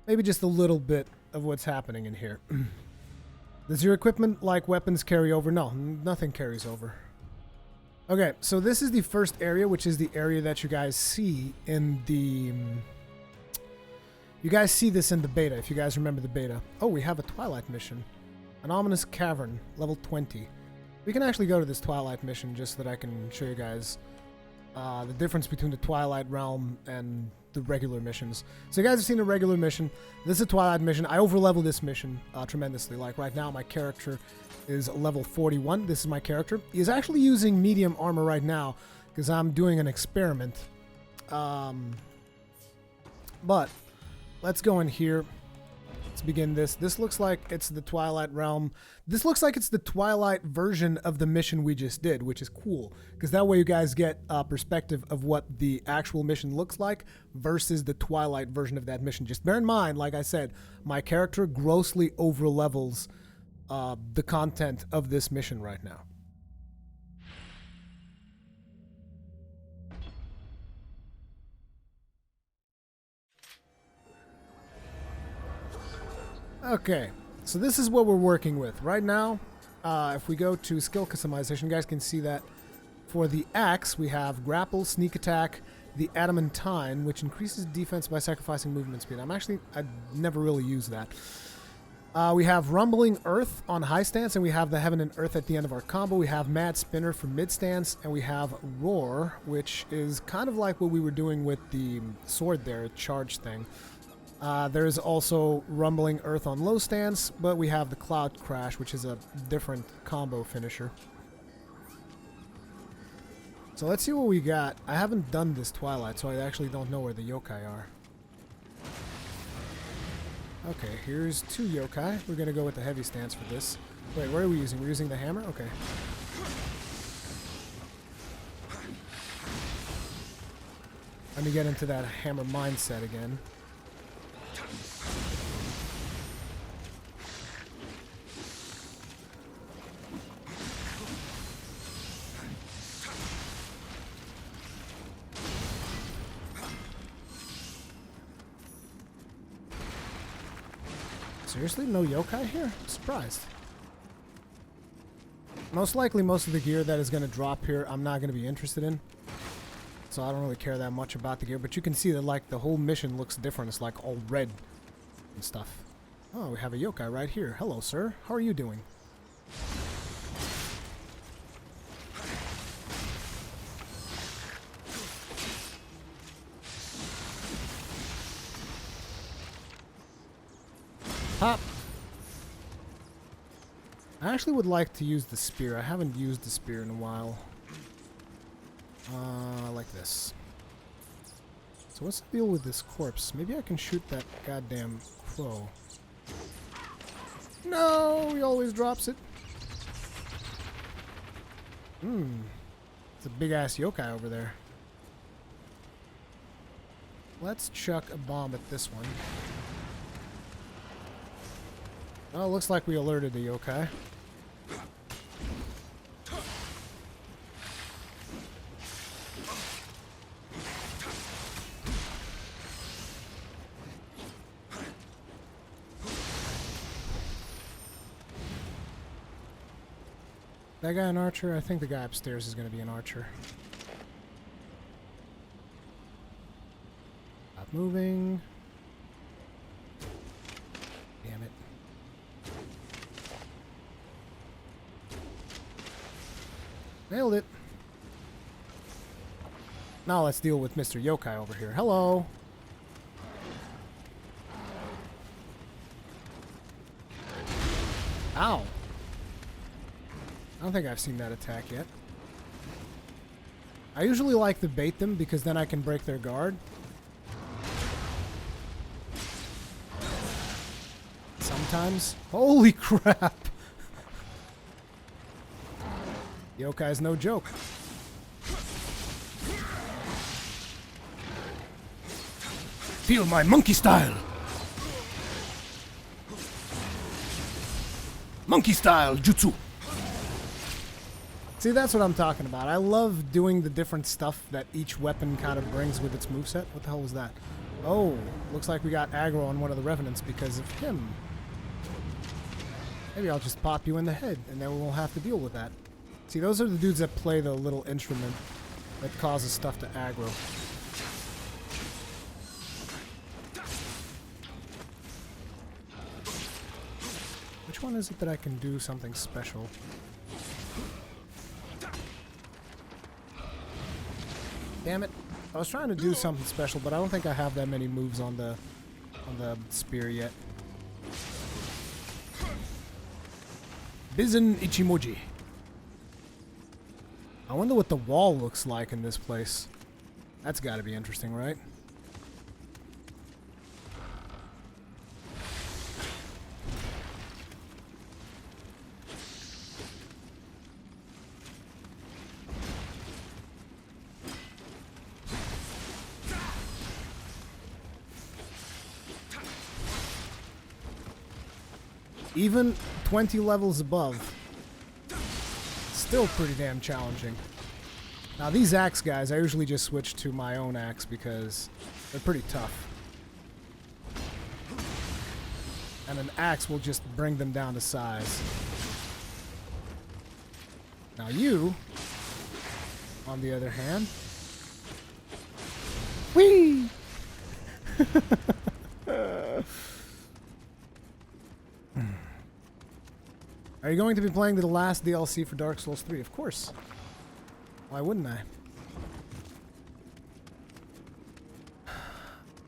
maybe just a little bit of what's happening in here. Does your equipment, like weapons, carry over? No, nothing carries over. Okay, so this is the first area, which is the area that you guys see in the... You guys see this in the beta, if you guys remember the beta. Oh, we have a Twilight mission. An ominous cavern, level 20. We can actually go to this Twilight mission just so that I can show you guys the difference between the Twilight realm and the regular missions. So you guys have seen a regular mission. This is a Twilight mission. I overleveled this mission tremendously. Like right now, my character is level 41. This is my character. He's actually using medium armor right now because I'm doing an experiment. But let's go in here. Let's begin this. This looks like it's the Twilight realm. This looks like it's the Twilight version of the mission we just did, which is cool, because that way you guys get a perspective of what the actual mission looks like versus the Twilight version of that mission. Just bear in mind, like I said, my character grossly overlevels the content of this mission right now. Okay, so this is what we're working with. Right now, if we go to skill customization, you guys can see that for the axe, we have grapple, sneak attack, the adamantine, which increases defense by sacrificing movement speed. I never really use that. We have rumbling earth on high stance, and we have the heaven and earth at the end of our combo. We have mad spinner for mid stance, and we have roar, which is kind of like what we were doing with the sword there, charge thing. There is also rumbling earth on low stance, but we have the cloud crash, which is a different combo finisher. So let's see what we got. I haven't done this Twilight, so I actually don't know where the yokai are. Okay, here's 2 yokai. We're gonna go with the heavy stance for this. Wait, what are we using? We're using the hammer? Okay. Let me get into that hammer mindset again. Seriously? No yokai here? I'm surprised. Most likely most of the gear that is going to drop here I'm not going to be interested in. So I don't really care that much about the gear. But you can see that like the whole mission looks different. It's like all red and stuff. Oh, we have a yokai right here. Hello, sir. How are you doing? Pop! I actually would like to use the spear. I haven't used the spear in a while. Like this. So what's the deal with this corpse? Maybe I can shoot that goddamn crow. No! He always drops it. It's a big-ass yokai over there. Let's chuck a bomb at this one. Oh, it looks like we alerted the yokai. That guy an archer? I think the guy upstairs is going to be an archer. Stop moving. Damn it. Nailed it. Now let's deal with Mr. Yokai over here. Hello. Ow. I don't think I've seen that attack yet. I usually like to bait them because then I can break their guard. Sometimes. Holy crap. Yokai's no joke. Feel my monkey style! Monkey style jutsu! See, that's what I'm talking about. I love doing the different stuff that each weapon kind of brings with its moveset. What the hell was that? Oh, looks like we got aggro on one of the Revenants because of him. Maybe I'll just pop you in the head, and then we won't have to deal with that. See, those are the dudes that play the little instrument that causes stuff to aggro. Which one is it that I can do something special? Damn it. I was trying to do something special, but I don't think I have that many moves on the spear yet. Bizen Ichimoji. I wonder what the wall looks like in this place. That's gotta be interesting, right? Even 20 levels above, still pretty damn challenging. Now these axe guys, I usually just switch to my own axe because they're pretty tough. And an axe will just bring them down to size. Now you, on the other hand, whee! Are you going to be playing the last DLC for Dark Souls 3? Of course. Why wouldn't I?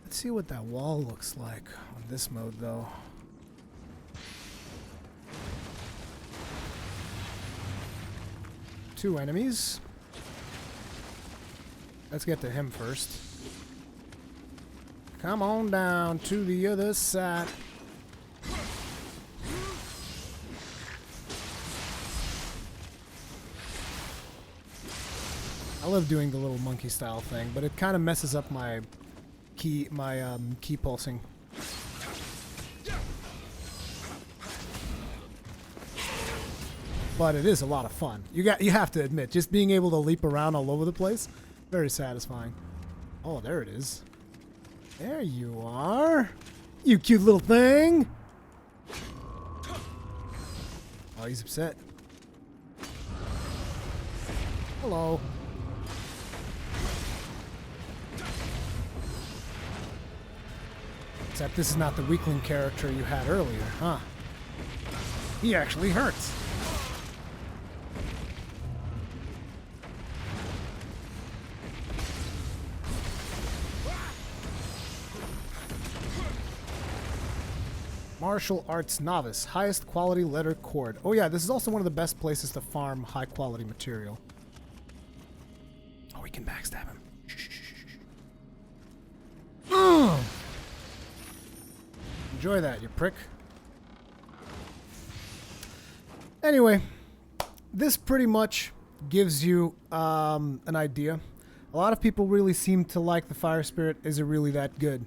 Let's see what that wall looks like on this mode, though. Two enemies. Let's get to him first. Come on down to the other side. I love doing the little monkey style thing, but it kind of messes up my key pulsing. But it is a lot of fun. You have to admit, just being able to leap around all over the place, very satisfying. Oh, there it is. There you are. You cute little thing. Oh, he's upset. Hello. Except this is not the weakling character you had earlier, huh? He actually hurts. Martial Arts Novice, highest quality leather cord. Oh yeah, this is also one of the best places to farm high quality material. Oh, we can backstab him. Enjoy that, you prick. Anyway, this pretty much gives you an idea. A lot of people really seem to like the fire spirit. Is it really that good?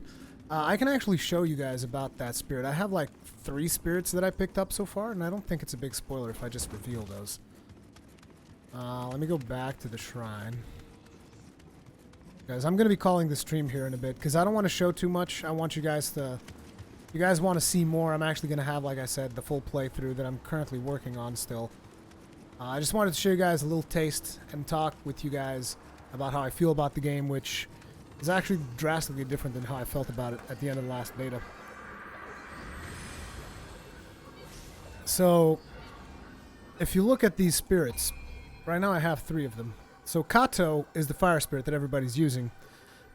I can actually show you guys about that spirit. I have like 3 spirits that I picked up so far, and I don't think it's a big spoiler if I just reveal those. Let me go back to the shrine. Guys, I'm going to be calling the stream here in a bit because I don't want to show too much. I want you guys to... If you guys want to see more, I'm actually going to have, like I said, the full playthrough that I'm currently working on still. I just wanted to show you guys a little taste and talk with you guys about how I feel about the game, which is actually drastically different than how I felt about it at the end of the last beta. So, if you look at these spirits, right now I have 3 of them. So Kato is the fire spirit that everybody's using.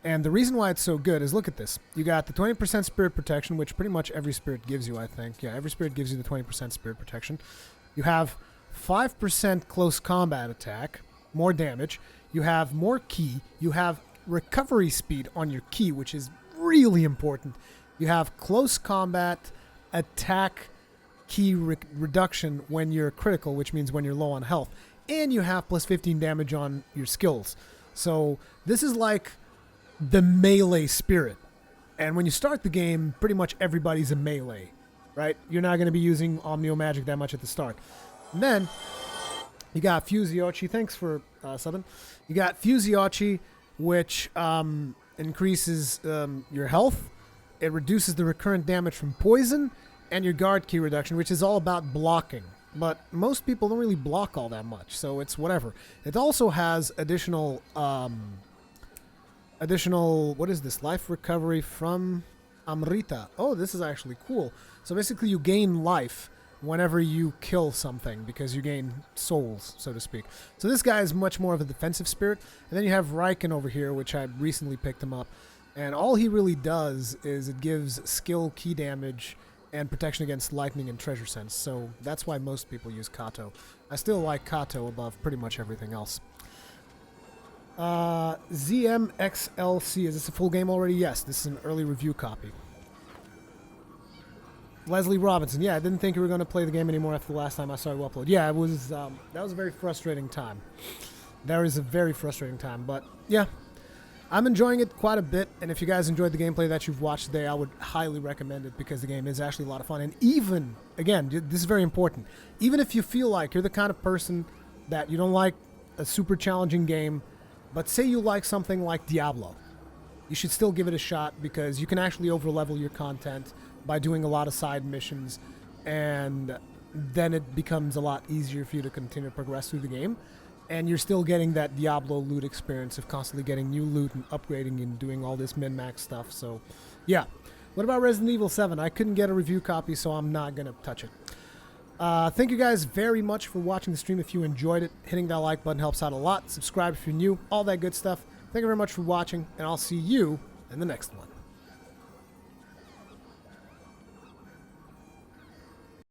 And the reason why it's so good is, look at this. You got the 20% spirit protection, which pretty much every spirit gives you, I think. Yeah, every spirit gives you the 20% spirit protection. You have 5% close combat attack, more damage. You have more ki. You have recovery speed on your ki, which is really important. You have close combat attack ki reduction when you're critical, which means when you're low on health. and you have plus 15 damage on your skills. So this is like the melee spirit. And when you start the game, pretty much everybody's a melee, right? You're not going to be using Omnio magic that much at the start. And then you got Fusiochi. Thanks for subbing. You got Fusiochi, which increases your health. It reduces the recurrent damage from poison and your guard key reduction, which is all about blocking. But most people don't really block all that much, so it's whatever. It also has additional, what is this? Life recovery from Amrita. Oh, this is actually cool. So basically you gain life whenever you kill something because you gain souls, so to speak. So this guy is much more of a defensive spirit. And then you have Riken over here, which I recently picked him up. And all he really does is it gives skill key damage and protection against lightning and treasure sense. So that's why most people use Kato. I still like Kato above pretty much everything else. ZMXLC, is this a full game already? Yes, this is an early review copy. Leslie Robinson, yeah, I didn't think you were going to play the game anymore after the last time I saw you upload. Yeah, it was, that was a very frustrating time. That was a very frustrating time, but yeah. I'm enjoying it quite a bit, and if you guys enjoyed the gameplay that you've watched today, I would highly recommend it because the game is actually a lot of fun. And even, again, this is very important, even if you feel like you're the kind of person that you don't like a super challenging game, but say you like something like Diablo, you should still give it a shot because you can actually overlevel your content by doing a lot of side missions, and then it becomes a lot easier for you to continue to progress through the game. And you're still getting that Diablo loot experience of constantly getting new loot and upgrading and doing all this min-max stuff. So, yeah. What about Resident Evil 7? I couldn't get a review copy, so I'm not going to touch it. Thank you guys very much for watching the stream. If you enjoyed it, hitting that like button helps out a lot. Subscribe if you're new. All that good stuff. Thank you very much for watching, and I'll see you in the next one.